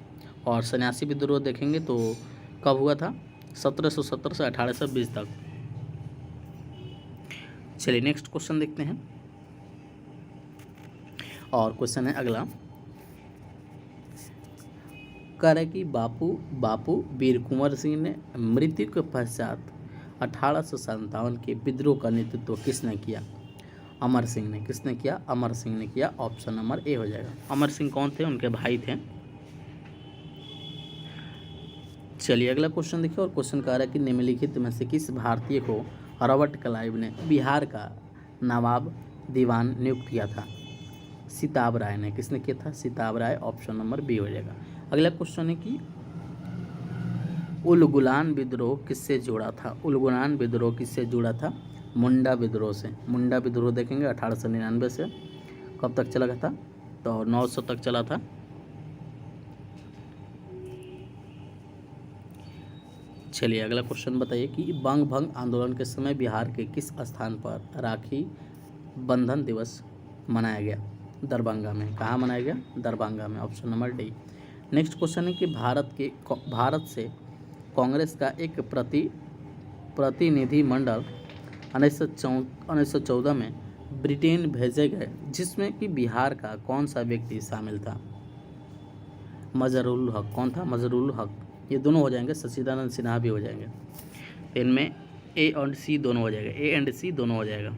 और सन्यासी विद्रोह देखेंगे तो कब हुआ था? 1770 से 1820 तक। चलिए नेक्स्ट क्वेश्चन देखते हैं। और क्वेश्चन है अगला, कह रहा है कि बापू वीर कुंवर सिंह ने मृत्यु के पश्चात 1857 के विद्रोह का नेतृत्व किसने किया? अमर सिंह ने। किसने किया? अमर सिंह ने किया। ऑप्शन नंबर ए हो जाएगा। अमर सिंह कौन थे? उनके भाई थे। चलिए अगला क्वेश्चन देखिए, और क्वेश्चन कह रहा है कि निम्नलिखित में से किस भारतीय को रॉबर्ट क्लाइव ने बिहार का नवाब दीवान नियुक्त किया था? सिताब राय ने। किसने किया था? सिताब राय। ऑप्शन नंबर बी हो जाएगा। अगला क्वेश्चन है कि उलगुलान विद्रोह किससे जुड़ा था? उलगुलान विद्रोह किससे जुड़ा था? मुंडा विद्रोह से। मुंडा विद्रोह देखेंगे 1899 से कब तक चला था? तो 900 तक चला था। चलिए अगला क्वेश्चन बताइए कि बंग भंग आंदोलन के समय बिहार के किस स्थान पर राखी बंधन दिवस मनाया गया? दरभंगा में। कहाँ मनाया गया? दरभंगा में। Option number D. Next question है कि भारत से कांग्रेस का एक प्रतिनिधि मंडल 1914 में ब्रिटेन भेजे गए, जिसमें कि बिहार का कौन सा व्यक्ति शामिल था? मजरूल हक। कौन था? मजरूल हक। ये दोनों हो जाएंगे, सच्चिदानंद सिन्हा भी हो जाएंगे। इनमें ए और सी दोनों हो जाएगा, ए एंड सी दोनों हो जाएगा।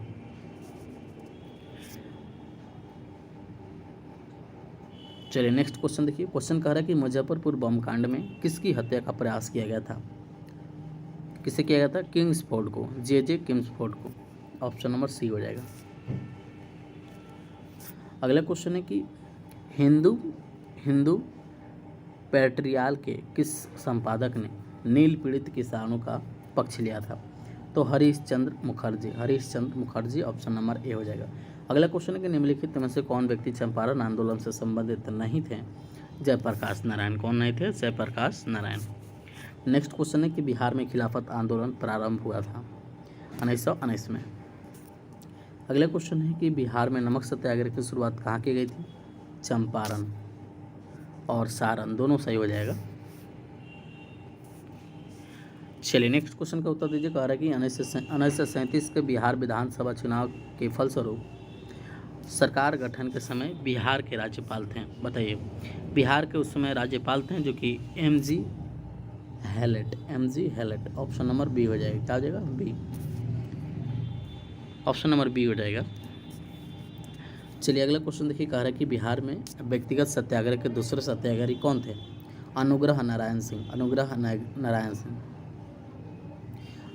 चलिए नेक्स्ट क्वेश्चन देखिए। क्वेश्चन कह रहा है कि मुजफ्फरपुर बम कांड में किसकी हत्या का प्रयास किया गया था? किसे किया गया था? किंग्सफोर्ड को, जे किंग्सफोर्ड को। ऑप्शन नंबर सी हो जाएगा। अगला क्वेश्चन है कि हिंदू पैट्रियाल के किस संपादक ने नील पीड़ित किसानों का पक्ष लिया था? तो हरीशचंद्र मुखर्जी। ऑप्शन नंबर ए हो जाएगा। अगला क्वेश्चन है कि निम्नलिखित में से कौन व्यक्ति चंपारण आंदोलन से संबंधित नहीं थे? जयप्रकाश नारायण। कौन नहीं थे? जयप्रकाश नारायण। नेक्स्ट क्वेश्चन है कि बिहार में खिलाफत आंदोलन प्रारंभ हुआ था 1919 में। अगला क्वेश्चन है कि बिहार में नमक सत्याग्रह की शुरुआत कहाँ की गई थी? चंपारण और सारण, दोनों सही हो जाएगा। चलिए नेक्स्ट क्वेश्चन का उत्तर दीजिए। कह रहा है कि 1937 के बिहार विधानसभा चुनाव के फलस्वरूप सरकार गठन के समय बिहार के राज्यपाल थे। बताइए। बिहार के उस समय राज्यपाल थे जो कि M G. Hallett. Option number B हो जाएगा। क्या हो जाएगा? बी। ऑप्शन नंबर बी हो जाएगा। चलिए अगला क्वेश्चन देखिए। कह रहा है कि बिहार में व्यक्तिगत सत्याग्रह के दूसरे सत्याग्रही कौन थे? अनुग्रह नारायण सिंह।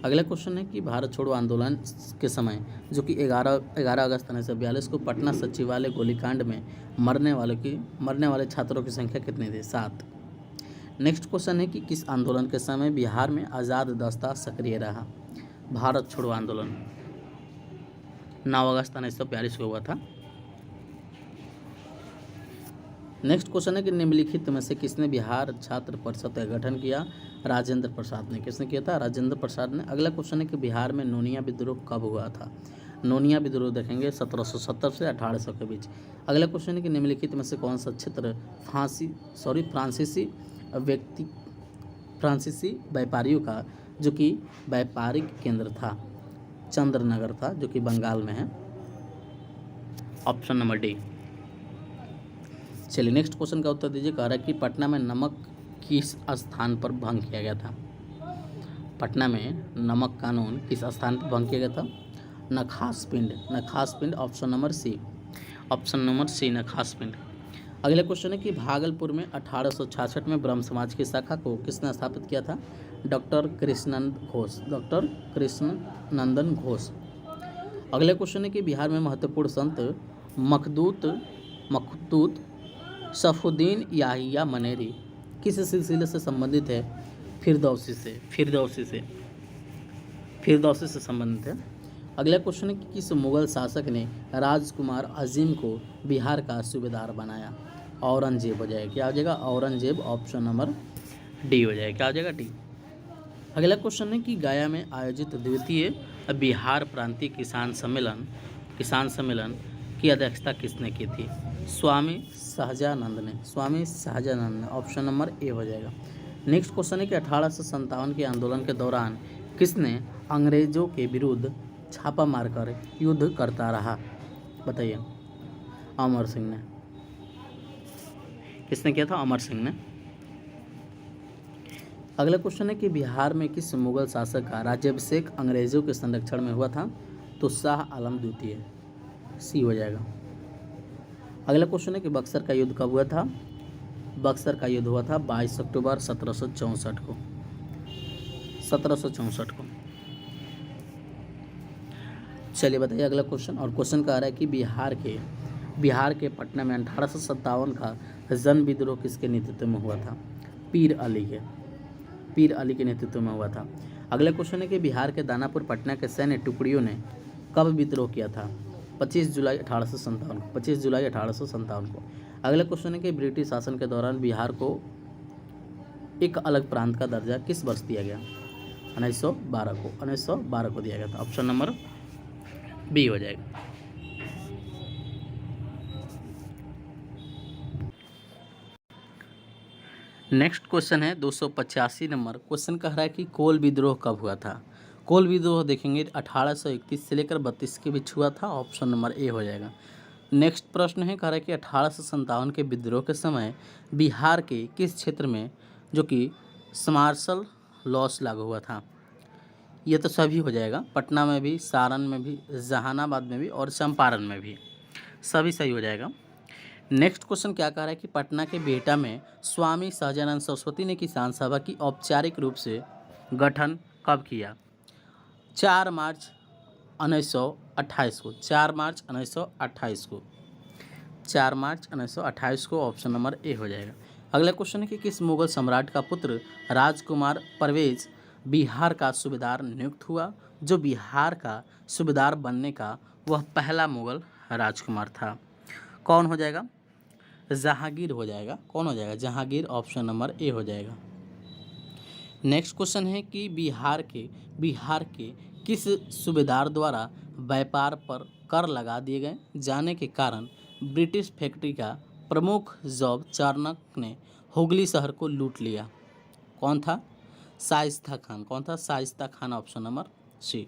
अगला क्वेश्चन है कि भारत छोड़ो आंदोलन के समय जो कि 11 अगस्त 1942 को पटना सचिवालय गोलीकांड में मरने वाले छात्रों की संख्या कितनी थी? 7। नेक्स्ट क्वेश्चन है कि किस आंदोलन के समय बिहार में आज़ाद दस्ता सक्रिय रहा? भारत छोड़ो आंदोलन 9 अगस्त 1942 को हुआ था। नेक्स्ट क्वेश्चन है कि निम्नलिखित में से किसने बिहार छात्र परिषद का गठन किया? राजेंद्र प्रसाद ने। किसने किया था? राजेंद्र प्रसाद ने। अगला क्वेश्चन है कि बिहार में नोनिया विद्रोह कब हुआ था? नोनिया विद्रोह देखेंगे 1770 से 1800 के बीच। अगला क्वेश्चन है कि निम्नलिखित में से कौन सा क्षेत्र फ्रांसीसी व्यापारियों का जो कि व्यापारिक केंद्र था? चंद्रनगर था, जो कि बंगाल में है। Option number D. चलिए नेक्स्ट क्वेश्चन का उत्तर दीजिए। कह रहा है कि पटना में नमक किस स्थान पर भंग किया गया था? पटना में नमक कानून किस स्थान पर भंग किया गया था? नखास पिंड। ऑप्शन नंबर सी, नखास पिंड। अगला क्वेश्चन है कि भागलपुर में 1866 में ब्रह्म समाज की शाखा को किसने स्थापित किया था? डॉक्टर कृष्णनंदन घोष। अगला क्वेश्चन है कि बिहार में महत्वपूर्ण संत मखदूत सफुद्दीन याहिया मनेरी किस सिलसिले से संबंधित है? फिरदौसी से संबंधित है। अगला क्वेश्चन है कि किस मुगल शासक ने राजकुमार अजीम को बिहार का सूबेदार बनाया? औरंगजेब हो जाएगा। क्या हो जाएगा? औरंगजेब। ऑप्शन नंबर डी हो जाएगा। क्या हो जाएगा? डी। अगला क्वेश्चन है कि गया में आयोजित द्वितीय बिहार प्रांतीय किसान सम्मेलन की अध्यक्षता किसने की थी? स्वामी सहजानंद ने। ऑप्शन नंबर ए हो जाएगा। नेक्स्ट क्वेश्चन है कि 1857 के आंदोलन के दौरान किसने अंग्रेजों के विरुद्ध छापा मारकर युद्ध करता रहा? बताइए। अमर सिंह ने। किसने किया था? अमर सिंह ने। अगला क्वेश्चन है कि बिहार में किस मुगल शासक का राज्याभिषेक अंग्रेजों के संरक्षण में हुआ था? तो शाह आलम द्वितीय, सी हो जाएगा। अगला क्वेश्चन है कि बक्सर का युद्ध कब हुआ था? बक्सर का युद्ध हुआ था 22 अक्टूबर 1764 को, 1764 को। चलिए बताइए अगला क्वेश्चन। और क्वेश्चन कह रहा है कि बिहार के पटना में 1857 का जन विद्रोह किसके नेतृत्व में हुआ था? पीर अली के नेतृत्व में हुआ था। अगला क्वेश्चन है कि बिहार के दानापुर पटना के सैन्य टुकड़ियों ने कब विद्रोह किया था? 25 जुलाई 1857 को, 25 जुलाई 1857 को। अगला क्वेश्चन है कि ब्रिटिश शासन के दौरान बिहार को एक अलग प्रांत का दर्जा किस वर्ष दिया गया? 1912 को दिया गया था। ऑप्शन नंबर बी हो जाएगा। नेक्स्ट क्वेश्चन है 285 नंबर। क्वेश्चन कह रहा है कि कोल विद्रोह कब हुआ था? कोल विद्रोह देखेंगे 1831 से लेकर 32 के बीच हुआ था। ऑप्शन नंबर ए हो जाएगा। नेक्स्ट प्रश्न है, कह रहा है कि 1857 के विद्रोह के समय बिहार के किस क्षेत्र में जो कि मार्शल लॉस लागू हुआ था? ये तो सभी हो जाएगा, पटना में भी, सारण में भी, जहानाबाद में भी और चंपारण में भी, सभी सही हो जाएगा। नेक्स्ट क्वेश्चन क्या कह रहा है कि पटना के बिहटा में स्वामी सहजानंद सरस्वती ने किसान सभा की औपचारिक रूप से गठन कब किया? 4 मार्च 1928 को, 4 मार्च 1928 को, 4 मार्च 1928 को। ऑप्शन नंबर ए हो जाएगा। अगला क्वेश्चन है कि किस मुगल सम्राट का पुत्र राजकुमार परवेज बिहार का सूबेदार नियुक्त हुआ? जो बिहार का सूबेदार बनने का वह पहला मुगल राजकुमार था। कौन हो जाएगा? जहांगीर हो जाएगा। कौन हो जाएगा? जहांगीर। ऑप्शन नंबर ए हो जाएगा। नेक्स्ट क्वेश्चन है कि बिहार के किस सूबेदार द्वारा व्यापार पर कर लगा दिए गए जाने के कारण ब्रिटिश फैक्ट्री का प्रमुख जॉब चार्नक ने हुगली शहर को लूट लिया? कौन था? शाइस्ता खान। कौन था? Shaista Khan. Option number C.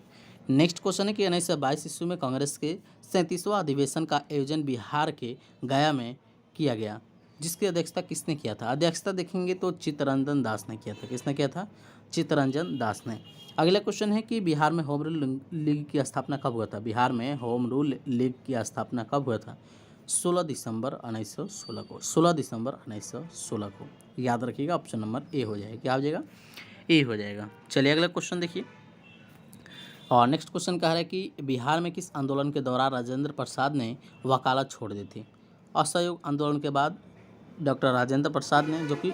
Next question है कि 1922 ईस्वी में कांग्रेस के 37वां अधिवेशन का आयोजन बिहार के गया में किया गया, जिसकी अध्यक्षता किसने किया था? अध्यक्षता देखेंगे तो चित्तरंजन दास ने किया था। किसने किया था? चित्तरंजन दास ने। अगला क्वेश्चन है कि बिहार में होम रूल लीग की स्थापना कब हुआ था? बिहार में होम रूल लीग की स्थापना कब हुआ था? 16 दिसंबर 1916 को, 16 दिसंबर 1916 को। याद रखिएगा। ऑप्शन नंबर ए हो जाएगा। क्या हो जाएगा? ए हो जाएगा। चलिए अगला क्वेश्चन देखिए। और नेक्स्ट क्वेश्चन कह रहा है कि बिहार में किस आंदोलन के दौरान राजेंद्र प्रसाद ने वकालत छोड़ दी थी? असहयोग आंदोलन के बाद डॉक्टर राजेंद्र प्रसाद ने जो कि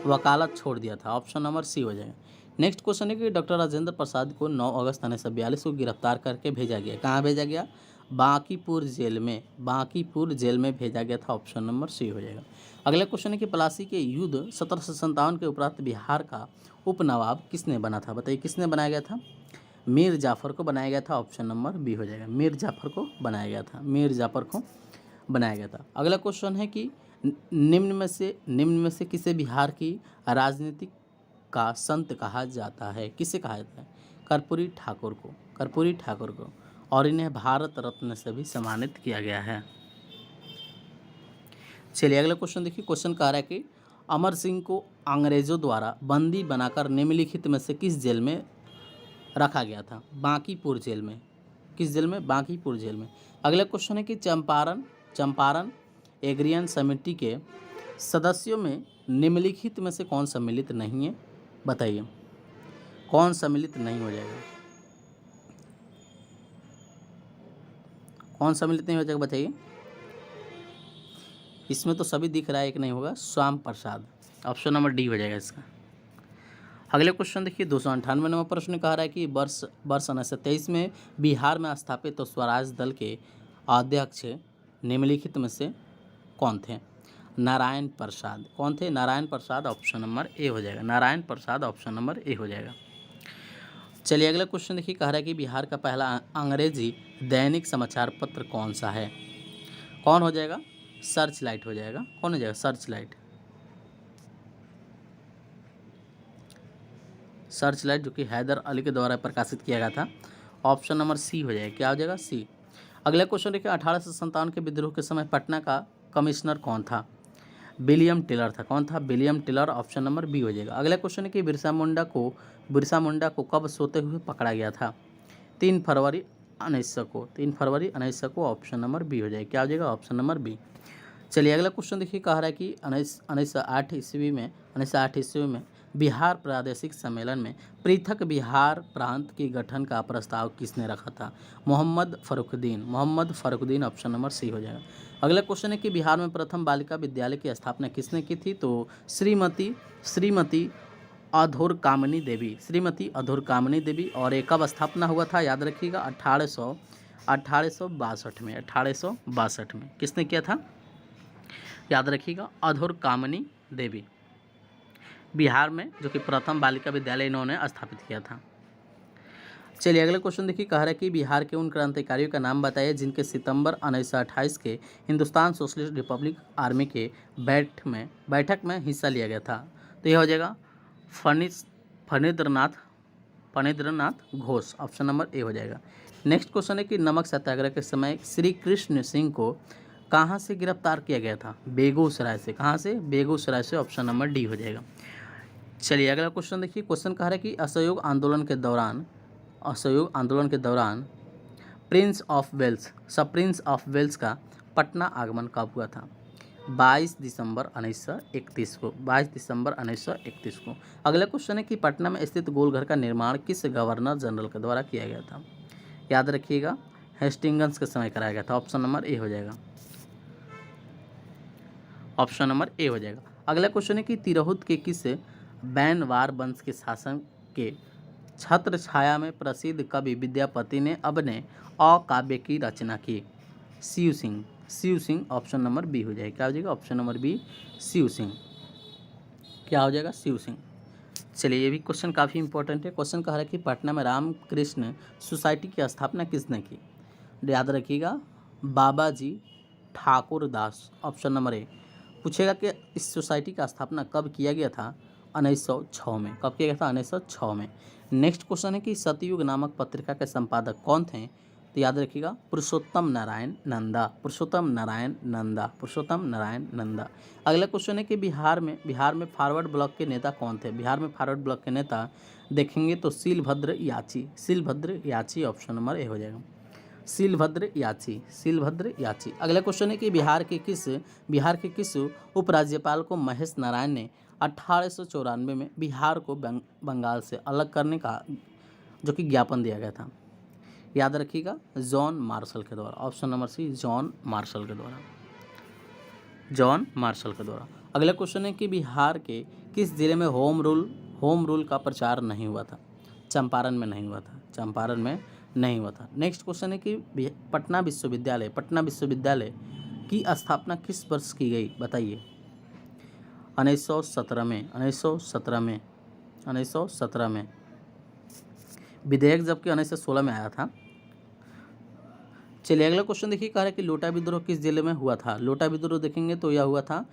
वकालत छोड़ दिया था। ऑप्शन नंबर सी हो जाएगा। नेक्स्ट क्वेश्चन है कि डॉक्टर राजेंद्र प्रसाद को 9 अगस्त 1942 को गिरफ्तार करके भेजा गया। कहाँ भेजा गया? बांकीपुर जेल में, बांकीपुर जेल में भेजा गया था। ऑप्शन नंबर सी हो जाएगा। अगला क्वेश्चन है कि प्लासी के युद्ध 1757 के उपरांत बिहार का उपनवाब किसने बना था? बताइए किसने बनाया गया था? मीर जाफ़र को बनाया गया था। ऑप्शन नंबर बी हो जाएगा। मीर जाफ़र को बनाया गया था। मीर जाफ़र को बनाया गया था। अगला क्वेश्चन है कि निम्न में से किसे बिहार की राजनीतिक का संत कहा जाता है? किसे कहा जाता है? कर्पूरी ठाकुर को, कर्पूरी ठाकुर को। और इन्हें भारत रत्न से भी सम्मानित किया गया है। चलिए अगला क्वेश्चन देखिए। क्वेश्चन कह रहा है कि अमर सिंह को अंग्रेजों द्वारा बंदी बनाकर निम्नलिखित में से किस जेल में रखा गया था? बांकीपुर जेल में। किस जेल में? बांकीपुर जेल में। अगला क्वेश्चन है कि चंपारण एग्रियन समिति के सदस्यों में निम्नलिखित में से कौन सम्मिलित नहीं है? बताइए कौन सम्मिलित नहीं हो जाएगा? कौन सम्मिलित नहीं हो जाएगा? बताइए। इसमें तो सभी दिख रहा है, एक नहीं होगा, Shyam Prasad. Option number D हो जाएगा इसका। अगले क्वेश्चन देखिए 298 नंबर प्रश्न कह रहा है कि वर्ष 1923 में बिहार में स्थापित तो स्वराज दल के अध्यक्ष निम्नलिखित में से कौन थे? नारायण प्रसाद। कौन थे? नारायण प्रसाद। ऑप्शन नंबर ए हो जाएगा। नारायण प्रसाद। ऑप्शन नंबर ए हो जाएगा। चलिए अगला क्वेश्चन देखिए। कह रहा है कि बिहार का पहला अंग्रेजी दैनिक समाचार पत्र कौन सा है? कौन हो जाएगा? सर्च लाइट हो जाएगा। कौन हो जाएगा? Search light. सर्च लाइट जो कि हैदर अली के द्वारा प्रकाशित किया गया था। ऑप्शन नंबर सी हो जाएगा। क्या हो जाएगा? सी। अगला क्वेश्चन देखिए 1857 के विद्रोह के समय पटना का कमिश्नर कौन था? विलियम टेलर था। कौन था? William Taylor, option number B हो जाएगा। अगला क्वेश्चन है कि बिरसा मुंडा को कब सोते हुए पकड़ा गया था? 3 फरवरी 1900 को, 3 फरवरी 1900 को, ऑप्शन नंबर बी हो जाएगा। क्या हो जाएगा? Option number B. चलिए अगला क्वेश्चन देखिए, कह रहा है कि 1908 ईस्वी में बिहार प्रादेशिक सम्मेलन में पृथक बिहार प्रांत के गठन का प्रस्ताव किसने रखा था? Mohammad Fakhruddin, option number C हो जाएगा। अगला क्वेश्चन है कि बिहार में प्रथम बालिका विद्यालय की स्थापना किसने की थी? तो श्रीमती अधूर कामिनी देवी। और ये कब स्थापना हुआ था? याद रखिएगा 1862 में। किसने किया था? याद रखिएगा अधूर कामिनी देवी, बिहार में, जो कि प्रथम बालिका विद्यालय इन्होंने स्थापित किया था। चलिए अगला क्वेश्चन देखिए, कह रहा है कि बिहार के उन क्रांतिकारियों का नाम बताइए जिनके सितंबर 1928 के हिंदुस्तान सोशलिस्ट रिपब्लिक आर्मी के बैठक में हिस्सा लिया गया था। तो यह हो जाएगा फणींद्रनाथ घोष, ऑप्शन नंबर ए हो जाएगा। नेक्स्ट क्वेश्चन है कि नमक सत्याग्रह के समय श्री कृष्ण सिंह को कहाँ से गिरफ्तार किया गया था? बेगूसराय से। कहाँ से? बेगूसराय से, ऑप्शन नंबर डी हो जाएगा। चलिए अगला क्वेश्चन देखिए, क्वेश्चन कह रहा है कि असहयोग आंदोलन के दौरान प्रिंस ऑफ वेल्स का पटना आगमन कब हुआ था? 22 दिसंबर 1931 को। अगला क्वेश्चन है कि पटना में स्थित गोलघर का निर्माण किस गवर्नर जनरल के द्वारा किया गया था? याद रखिएगा हेस्टिंग्स के समय कराया गया था, ऑप्शन नंबर ए हो जाएगा। ऑप्शन नंबर ए हो जाएगा। अगला क्वेश्चन है कि तिरहुत के किस बैनवार वंश के शासन के छत्र छाया में प्रसिद्ध कवि विद्यापति ने अपने अकाव्य की रचना की? Shiv Singh, option number B हो जाएगा। क्या हो जाएगा? Option number B, Shiv Singh. क्या हो जाएगा? शिव सिंह। चलिए ये भी क्वेश्चन काफ़ी इंपॉर्टेंट है। क्वेश्चन कह रहा है कि पटना में रामकृष्ण सोसाइटी की स्थापना किसने की? याद रखिएगा बाबाजी ठाकुर दास, ऑप्शन नंबर ए। पूछेगा कि इस सोसाइटी का स्थापना कब किया गया था? 1906 में। कब किया गया था? 1906 में। नेक्स्ट क्वेश्चन है कि सतयुग नामक पत्रिका के संपादक कौन थे? तो याद रखिएगा पुरुषोत्तम नारायण नंदा। अगला क्वेश्चन है कि बिहार में फॉरवर्ड ब्लॉक के नेता कौन थे? बिहार में फॉरवर्ड ब्लॉक के नेता देखेंगे तो सीलभद्र याची, ऑप्शन नंबर ए हो जाएगा। सीलभद्र याची। अगला क्वेश्चन है कि बिहार के किस उपराज्यपाल को महेश नारायण ने 1894 में बिहार को बंगाल से अलग करने का जो कि ज्ञापन दिया गया था? याद रखिएगा जॉन मार्शल के द्वारा, option number C, John Marshall के द्वारा। अगला क्वेश्चन है कि बिहार के किस जिले में होम रूल का प्रचार नहीं हुआ था? चंपारण में नहीं हुआ था। नेक्स्ट क्वेश्चन है कि पटना विश्वविद्यालय की स्थापना किस वर्ष की गई? बताइए। 1917 में। विधेयक जबकि 1916 में आया था। चलिए अगला क्वेश्चन देखिए, कह रहा है कि लोटा विद्रोह किस जिले में हुआ था? लोटा विद्रोह देखेंगे तो यह हुआ था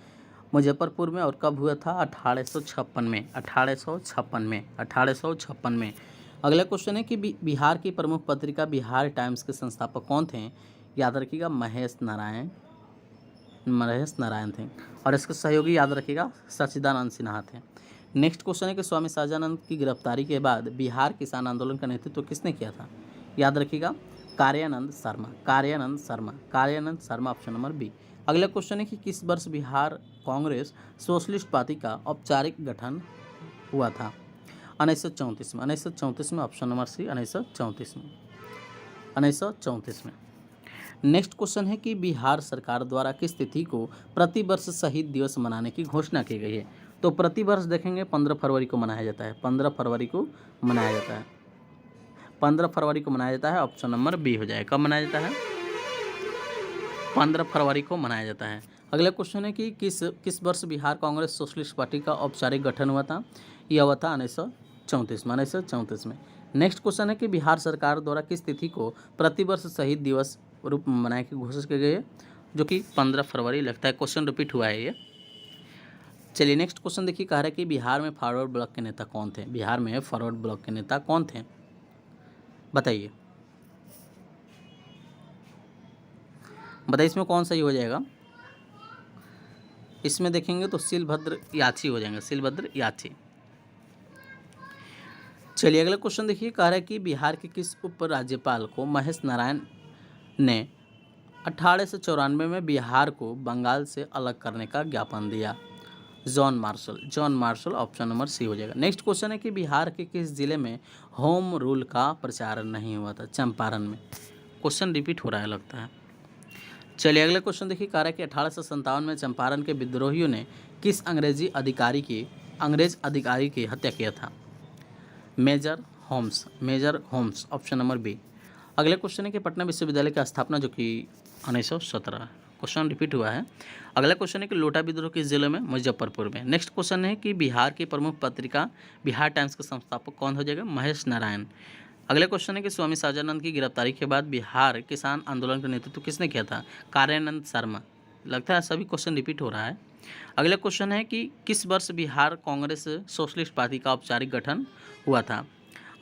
मुजफ्फरपुर में। और कब हुआ था? 1856 में। अगला क्वेश्चन है कि बिहार की प्रमुख पत्रिका बिहार टाइम्स के संस्थापक कौन थे? याद रखिएगा महेश नारायण थे। और इसके सहयोगी याद रखिएगा सच्चिदानंद सिन्हा थे। नेक्स्ट क्वेश्चन है कि स्वामी सहजानंद की गिरफ्तारी के बाद बिहार किसान आंदोलन का नेतृत्व किसने किया था? याद रखिएगा Karyanand Sharma, option number B. अगला क्वेश्चन है कि किस वर्ष बिहार कांग्रेस सोशलिस्ट पार्टी का औपचारिक गठन हुआ था? 1934 में, ऑप्शन नंबर सी, 1934 में। नेक्स्ट क्वेश्चन है कि बिहार सरकार द्वारा किस तिथि को प्रतिवर्ष शहीद दिवस मनाने की घोषणा की गई है? तो प्रतिवर्ष देखेंगे 15 फरवरी को मनाया जाता है। 15 फरवरी को मनाया जाता है, ऑप्शन नंबर बी हो जाएगा। कब मनाया जाता है? 15 फरवरी को मनाया जाता है। अगला क्वेश्चन है कि किस वर्ष बिहार कांग्रेस सोशलिस्ट पार्टी का औपचारिक गठन हुआ था? यह हुआ था 1934 में। नेक्स्ट क्वेश्चन है कि बिहार सरकार द्वारा किस तिथि को प्रतिवर्ष शहीद दिवस रूप में मनाने की घोषणा की गई है? जो कि 15 फरवरी लगता है। क्वेश्चन रिपीट हुआ है ये। चलिए नेक्स्ट क्वेश्चन देखिए, कह रहा है कि बिहार में फॉरवर्ड ब्लॉक के नेता कौन थे? बताइए इसमें कौन सही हो जाएगा? इसमें देखेंगे तो सीलभद्र याची हो जाएंगे, सीलभद्र याची। चलिए अगला क्वेश्चन देखिए, कह रहा है कि बिहार के किस उपराज्यपाल को महेश नारायण ने 1894 में बिहार को बंगाल से अलग करने का ज्ञापन दिया? John Marshall, John Marshall, option number C हो जाएगा। नेक्स्ट क्वेश्चन है कि बिहार के किस जिले में होम रूल का प्रचार नहीं हुआ था? चंपारण में। क्वेश्चन रिपीट हो रहा है लगता है। चलिए अगला क्वेश्चन देखिए, कह रहा है कि 1857 में चंपारण के विद्रोहियों ने किस अंग्रेज अधिकारी की हत्या किया था? Major Holmes, Major Holmes, option number B. अगले क्वेश्चन है कि पटना विश्वविद्यालय की स्थापना जो कि 1917, क्वेश्चन रिपीट हुआ है। अगला क्वेश्चन है कि लोटा विद्रोह किस जिले में? मुजफ्फरपुर में। नेक्स्ट क्वेश्चन है कि बिहार की प्रमुख पत्रिका बिहार टाइम्स के संस्थापक कौन हो जाएगा? महेश नारायण। अगला क्वेश्चन है कि स्वामी सहजानंद की गिरफ्तारी के बाद बिहार किसान आंदोलन का नेतृत्व किसने किया था? कार्यानंद शर्मा। लगता है सभी क्वेश्चन रिपीट हो रहा है। अगला क्वेश्चन है कि किस वर्ष बिहार कांग्रेस सोशलिस्ट पार्टी का औपचारिक गठन हुआ था?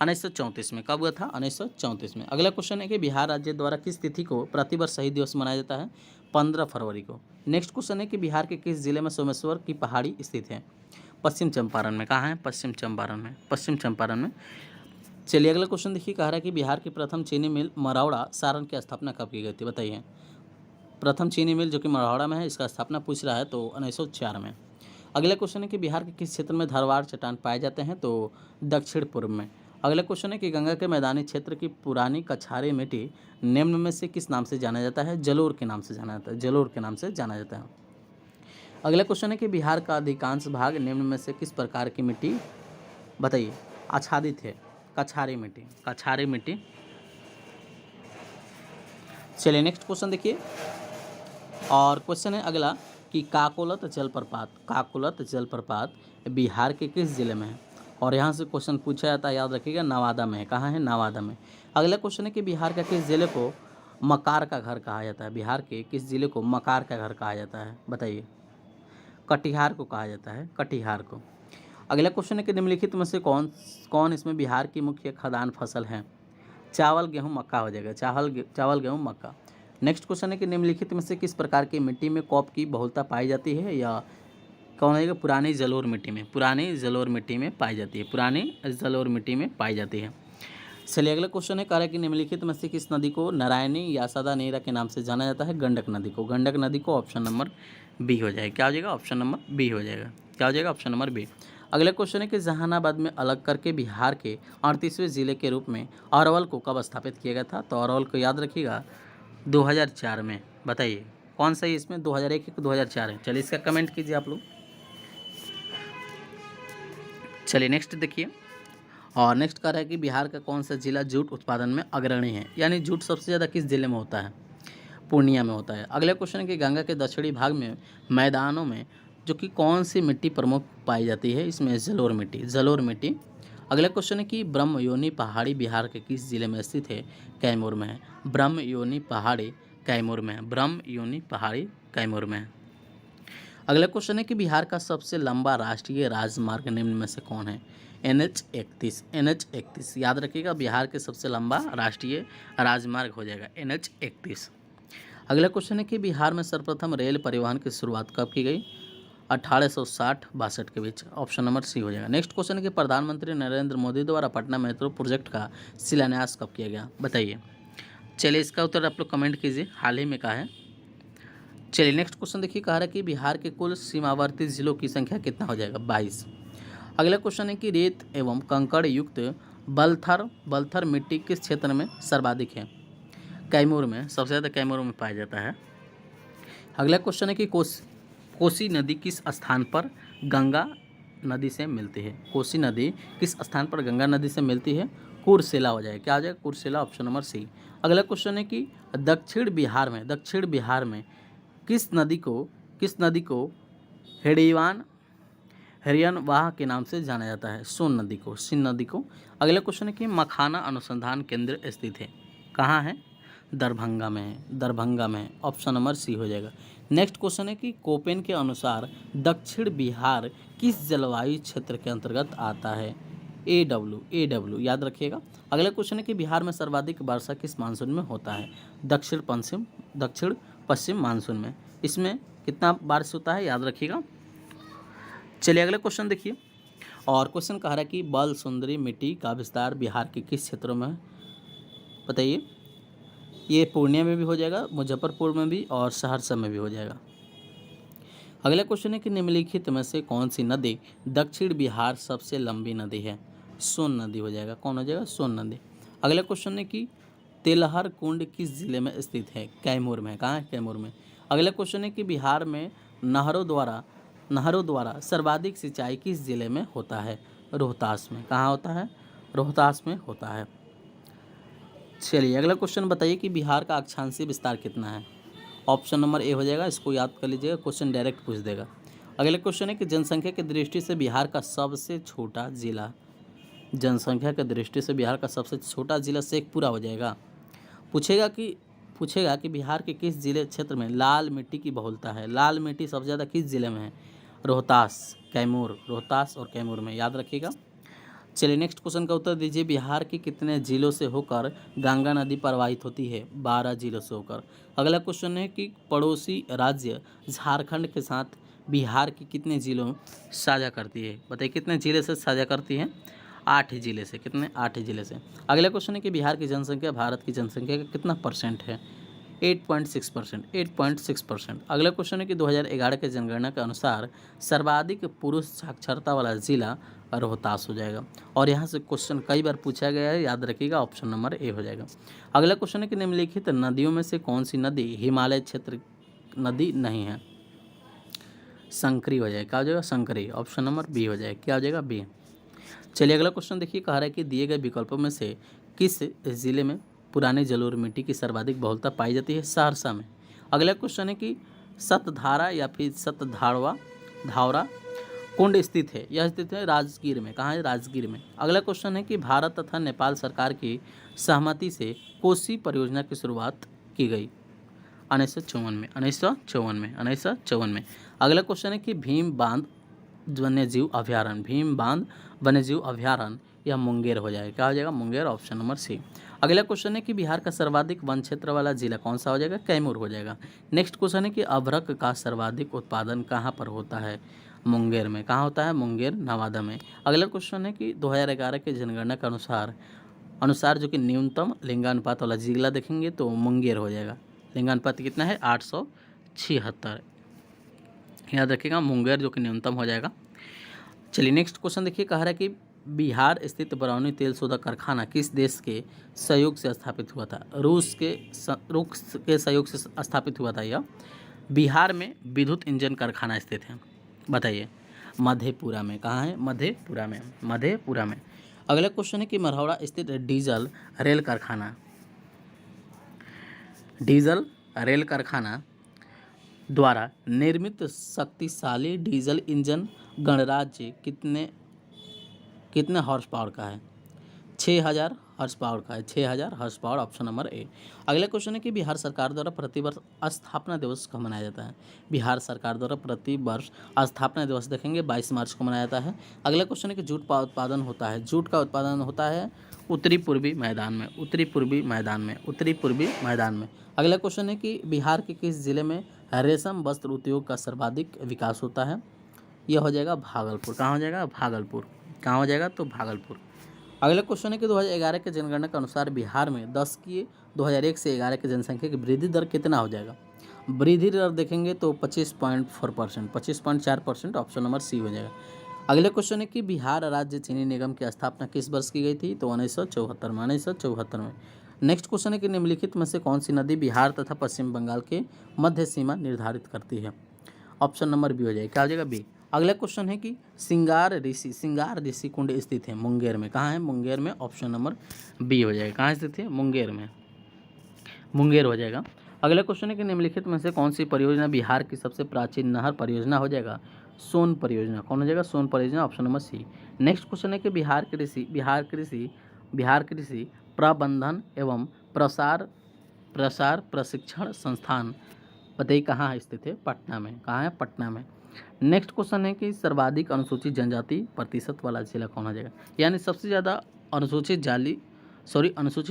1934 में। कब हुआ था? 1934 में। अगला क्वेश्चन है कि बिहार राज्य द्वारा किस तिथि को प्रतिवर्ष शहीद दिवस मनाया जाता है? 15 फरवरी को। नेक्स्ट क्वेश्चन है कि बिहार के किस जिले में सोमेश्वर की पहाड़ी स्थित है? पश्चिम चंपारण में। कहाँ है? पश्चिम चंपारण में, पश्चिम चंपारण में। चलिए अगला क्वेश्चन देखिए, कह रहा है कि बिहार की प्रथम चीनी मिल मरौड़ा सारण की स्थापना कब की गई थी? बताइए। प्रथम चीनी मिल जो कि मरौड़ा में है, इसका स्थापना पूछ रहा है तो 1904 में। अगला क्वेश्चन है कि बिहार के किस क्षेत्र में धारवाड़ चट्टान पाए जाते हैं? तो दक्षिण पूर्व में। अगला क्वेश्चन है कि गंगा के मैदानी क्षेत्र की पुरानी कछारी मिट्टी निम्न में से किस नाम से जाना जाता है? जलोर के नाम से जाना जाता है, जलोर के नाम से जाना जाता है। अगला क्वेश्चन है कि बिहार का अधिकांश भाग निम्न में से किस प्रकार की मिट्टी बताइए आच्छादित है? कछारी मिट्टी, कछारी मिट्टी। चलिए नेक्स्ट क्वेश्चन देखिए, और क्वेश्चन है अगला कि काकोलत जलप्रपात, काकोलत जलप्रपात बिहार के किस जिले में है? और यहाँ से क्वेश्चन पूछा जाता है, याद रखिएगा, नवादा में है। कहाँ है? नवादा में। अगला क्वेश्चन है कि बिहार का किस जिले को मकार का घर कहा जाता है? बिहार के किस जिले को मकार का घर कहा जाता है? बताइए। कटिहार को कहा जाता है, कटिहार को। अगला क्वेश्चन है कि निम्नलिखित में से कौन कौन इसमें बिहार की मुख्य खाद्यान्न फसल है? चावल, गेहूँ, मक्का हो जाएगा, चावल गेहूँ मक्का। नेक्स्ट क्वेश्चन है कि निम्नलिखित में से किस प्रकार की मिट्टी में कॉप की बहुलता पाई जाती है? या कौन है? पुरानी जलोर मिट्टी में, पुरानी जलोर मिट्टी में पाई जाती है, पुरानी जलोर मिट्टी में पाई जाती है। चलिए अगला क्वेश्चन है, कह रहा है कि निम्नलिखित में से किस नदी को नारायणी या सदा नेरा के नाम से जाना जाता है? गंडक नदी को, गंडक नदी को। ऑप्शन नंबर बी हो जाएगा। क्या हो जाएगा? ऑप्शन नंबर बी हो जाएगा। क्या हो जाएगा? Option number B. अगला क्वेश्चन है कि जहानाबाद में अलग करके बिहार के 38वें जिले के रूप में अरवल को कब स्थापित किया गया था? तो अरवल को याद रखिएगा 2004 में। बताइए कौन सा है इसमें? 2001 है कि 2004 है? चलिए इसका कमेंट कीजिए आप लोग। चलिए नेक्स्ट देखिए, और नेक्स्ट कह रहा है कि बिहार का कौन सा जिला जूट उत्पादन में अग्रणी है? यानी जूट सबसे ज़्यादा किस जिले में होता है? पूर्णिया में होता है। अगला क्वेश्चन है कि गंगा के दक्षिणी भाग में मैदानों में जो कि कौन सी मिट्टी प्रमुख पाई जाती है? इसमें जलोर मिट्टी, जलोर मिट्टी। अगला क्वेश्चन है कि ब्रह्मयोनी पहाड़ी बिहार के किस जिले में स्थित है? कैमूर में है। ब्रह्मयोनी पहाड़ी कैमूर में है, ब्रह्मयोनी पहाड़ी कैमूर में है। अगला क्वेश्चन है कि बिहार का सबसे लंबा राष्ट्रीय राजमार्ग निम्न में से कौन है? NH-31, NH-31 याद रखिएगा, बिहार के सबसे लंबा राष्ट्रीय राजमार्ग हो जाएगा NH-31। अगला क्वेश्चन है कि बिहार में सर्वप्रथम रेल परिवहन की शुरुआत कब की गई? 1860-62 के बीच। ऑप्शन नंबर सी हो जाएगा। नेक्स्ट क्वेश्चन है कि प्रधानमंत्री नरेंद्र मोदी द्वारा पटना मेट्रो प्रोजेक्ट का शिलान्यास कब किया गया? बताइए। चलिए इसका उत्तर आप लोग कमेंट कीजिए, हाल ही में कहा है। चलिए नेक्स्ट क्वेश्चन देखिए, कह रहा है कि बिहार के कुल सीमावर्ती जिलों की संख्या कितना हो जाएगा? 22। अगला क्वेश्चन है कि रेत एवं कंकड़ युक्त बलथर मिट्टी किस क्षेत्र में सर्वाधिक है? कैमूर में, सबसे ज़्यादा कैमूर में पाया जाता है। अगला क्वेश्चन है कि कोसी नदी किस स्थान पर गंगा नदी से मिलती है? कोसी नदी किस स्थान पर गंगा नदी से मिलती है? कुर्सेला हो जाएगा। क्या हो जाएगा? Kursela, option number C. अगला क्वेश्चन है कि दक्षिण बिहार में किस नदी को हिरियनवाह के नाम से जाना जाता है? सोन नदी को। अगला क्वेश्चन है कि मखाना अनुसंधान केंद्र स्थित है, कहाँ है? दरभंगा में है, दरभंगा में है। ऑप्शन नंबर सी हो जाएगा। नेक्स्ट क्वेश्चन है कि कोपेन के अनुसार दक्षिण बिहार किस जलवायु क्षेत्र के अंतर्गत आता है? AW याद रखिएगा। अगला क्वेश्चन है कि बिहार में सर्वाधिक वर्षा किस मानसून में होता है? दक्षिण पश्चिम मानसून में। इसमें कितना बारिश होता है, याद रखिएगा। चलिए अगले क्वेश्चन देखिए। और क्वेश्चन कह रहा है कि बल सुंदरी मिट्टी का विस्तार बिहार के किस क्षेत्रों में है, बताइए। ये पूर्णिया में भी हो जाएगा, मुजफ्फरपुर में भी और सहरसा में भी हो जाएगा। अगला क्वेश्चन है कि निम्नलिखित में से कौन सी नदी दक्षिण बिहार सबसे लंबी नदी है, सोन नदी हो जाएगा। कौन हो जाएगा, सोन नदी। अगला क्वेश्चन है कि तेलहर कुंड किस जिले में स्थित है, कैमूर में। कहाँ है, कैमूर में। अगला क्वेश्चन है कि बिहार में नहरों द्वारा सर्वाधिक सिंचाई किस जिले में होता है, रोहतास में। कहाँ होता है, रोहतास में होता है। चलिए अगला क्वेश्चन बताइए कि बिहार का अक्षांशीय विस्तार कितना है। ऑप्शन नंबर ए हो जाएगा, इसको याद कर लीजिएगा, क्वेश्चन डायरेक्ट पूछ देगा। अगला क्वेश्चन है कि जनसंख्या की दृष्टि से बिहार का सबसे छोटा जिला, जनसंख्या की दृष्टि से बिहार का सबसे छोटा जिला शेखपुरा हो जाएगा। पूछेगा कि बिहार के किस जिले क्षेत्र में लाल मिट्टी की बहुलता है, लाल मिट्टी सबसे ज़्यादा किस जिले में है, रोहतास, कैमूर, रोहतास और कैमूर में, याद रखिएगा। चलिए नेक्स्ट क्वेश्चन का उत्तर दीजिए। बिहार के कितने जिलों से होकर गंगा नदी प्रवाहित होती है, 12 जिलों से होकर। अगला क्वेश्चन है कि पड़ोसी राज्य झारखंड के साथ बिहार के कितने जिलों साझा करती है, बताइए कितने जिले से साझा करती है, 8 जिले से। कितने, 8 जिले से। अगला क्वेश्चन है कि बिहार की जनसंख्या भारत की जनसंख्या का कितना परसेंट है, 8.6%, 8.6%। अगला क्वेश्चन है कि 2011 के जनगणना के अनुसार सर्वाधिक पुरुष साक्षरता वाला जिला रोहतास हो जाएगा। और यहाँ से क्वेश्चन कई बार पूछा गया है, याद रखिएगा, ऑप्शन नंबर ए हो जाएगा। अगला क्वेश्चन है कि निम्नलिखित नदियों में से कौन सी नदी हिमालय क्षेत्र नदी नहीं है, संकरी हो जाएगा। क्या हो जाएगा, संकरी। ऑप्शन नंबर बी हो जाएगा। क्या हो जाएगा, बी। चलिए अगला क्वेश्चन देखिए, कह रहा है कि दिए गए विकल्पों में से किस जिले में पुराने जलोढ़ मिट्टी की सर्वाधिक बहुलता पाई जाती है, सहरसा में। अगला क्वेश्चन है कि सतधारा या फिर धावरा कुंड स्थित है, यह स्थित है राजगीर में। कहाँ है, राजगीर में। अगला क्वेश्चन है कि भारत तथा नेपाल सरकार की सहमति से कोसी परियोजना की शुरुआत की गई, 1954 में। अगला क्वेश्चन है कि भीम बांध वन्यजीव अभयारण्य यह मुंगेर हो जाएगा। क्या हो जाएगा, मुंगेर। Option number C. अगला क्वेश्चन है कि बिहार का सर्वाधिक वन क्षेत्र वाला जिला कौन सा हो जाएगा, कैमूर हो जाएगा। नेक्स्ट क्वेश्चन है कि अभ्रक का सर्वाधिक उत्पादन कहाँ पर होता है, मुंगेर में। कहाँ होता है, मुंगेर, नवादा में। अगला क्वेश्चन है कि 2011 के जनगणना के अनुसार जो कि न्यूनतम लिंगानुपात वाला जिला देखेंगे तो मुंगेर हो जाएगा। लिंगानुपात कितना है, 876, याद रखिएगा, मुंगेर जो कि न्यूनतम हो जाएगा। चलिए नेक्स्ट क्वेश्चन देखिए, कह रहा है कि बिहार स्थित बरौनी तेल शोधक कारखाना किस देश के सहयोग से स्थापित हुआ था, रूस के सहयोग से स्थापित हुआ था। यह बिहार में विद्युत इंजन कारखाना स्थित है, बताइए। मधेपुरा में। कहाँ है, मधेपुरा में। अगला क्वेश्चन है कि मरहौड़ा स्थित डीजल रेल कारखाना द्वारा निर्मित शक्तिशाली डीजल इंजन गणराज्य कितने हॉर्स पावर का है, 6000 हॉर्स पावर का है, 6000 हॉर्स पावर। ऑप्शन नंबर ए। अगला क्वेश्चन है कि बिहार सरकार द्वारा प्रतिवर्ष स्थापना दिवस कब मनाया जाता है, बिहार सरकार द्वारा प्रतिवर्ष स्थापना दिवस देखेंगे 22 मार्च को मनाया जाता है। अगला क्वेश्चन है कि जूट का उत्पादन होता है उत्तरी पूर्वी मैदान में। अगला क्वेश्चन है कि बिहार के किस जिले में रेशम वस्त्र उद्योग का सर्वाधिक विकास होता है, यह हो जाएगा भागलपुर। कहाँ हो जाएगा, भागलपुर। कहाँ हो जाएगा, तो भागलपुर। अगला क्वेश्चन है कि 2011 के जनगणना के अनुसार बिहार में 2001 से 11 की जनसंख्या की वृद्धि दर कितना हो जाएगा, वृद्धि दर देखेंगे तो 25.4%, 25.4%। ऑप्शन नंबर सी हो जाएगा। अगले क्वेश्चन है कि बिहार राज्य चीनी निगम की स्थापना किस वर्ष की गई थी, तो 1974 में। नेक्स्ट क्वेश्चन है कि निम्नलिखित में से कौन सी नदी बिहार तथा पश्चिम बंगाल के मध्य सीमा निर्धारित करती है, ऑप्शन नंबर बी हो जाएगा। क्या हो जाएगा, बी। अगला क्वेश्चन है कि श्रृंगार ऋषि कुंड स्थित है मुंगेर में। कहाँ है, मुंगेर में। ऑप्शन नंबर बी हो जाएगा। कहाँ स्थित है, मुंगेर में, मुंगेर हो जाएगा। अगला क्वेश्चन है कि निम्नलिखित में से कौन सी परियोजना बिहार की सबसे प्राचीन नहर परियोजना हो जाएगा, सोन परियोजना। कौन हो जाएगा, सोन परियोजना। Option number C. Next question है कि बिहार कृषि प्रबंधन एवं प्रसार प्रशिक्षण संस्थान बताइए कहाँ स्थित है, पटना में। कहाँ है, पटना में। नेक्स्ट क्वेश्चन है कि सर्वाधिक अनुसूचित जनजाति प्रतिशत वाला जिला कौन हो जाएगा, यानी सबसे ज़्यादा अनुसूचित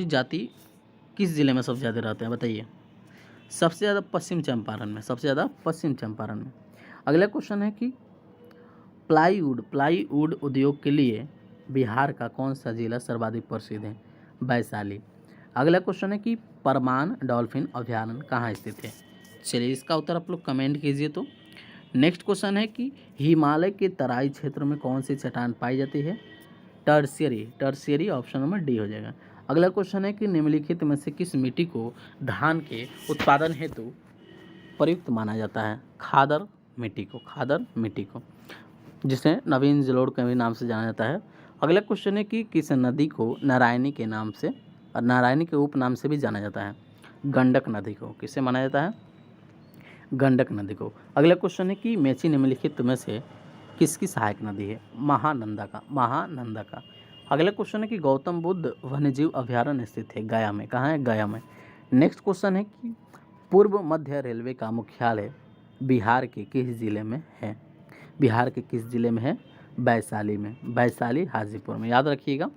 जाति किस जिले में सबसे ज़्यादा रहते हैं, बताइए। सबसे ज़्यादा पश्चिम चंपारण में, सबसे ज़्यादा पश्चिम चंपारण में। अगला क्वेश्चन है कि प्लाईवुड उद्योग के लिए बिहार का कौन सा जिला सर्वाधिक प्रसिद्ध है? वैशाली। अगला क्वेश्चन है कि परमान डॉल्फिन अभयारण्य कहाँ स्थित है? चलिए इसका उत्तर आप लोग कमेंट कीजिए। तो नेक्स्ट क्वेश्चन है कि हिमालय के तराई क्षेत्र में कौन सी चट्टान पाई जाती है? टर्शियरी ऑप्शन नंबर डी हो जाएगा। अगला क्वेश्चन है कि निम्नलिखित में से किस मिट्टी को धान के उत्पादन हेतु प्रयुक्त माना जाता है? खादर मिट्टी को, जिसे नवीन जलोढ़ के भी नाम से जाना जाता है। अगला क्वेश्चन है कि किस नदी को नारायणी के नाम से और नारायणी के उपनाम से भी जाना जाता है? गंडक नदी को। किसे माना जाता है? गंडक नदी को। अगला क्वेश्चन है कि मेची निम्नलिखित में से किसकी सहायक नदी है? महानंदा का। अगला क्वेश्चन है कि गौतम बुद्ध वन्यजीव अभयारण्य स्थित है गया में। कहाँ है? गया में। नेक्स्ट क्वेश्चन है कि पूर्व मध्य रेलवे का मुख्यालय बिहार के किस जिले में है? बिहार के किस जिले में है? वैशाली में। वैशाली हाजीपुर में, याद रखिएगा।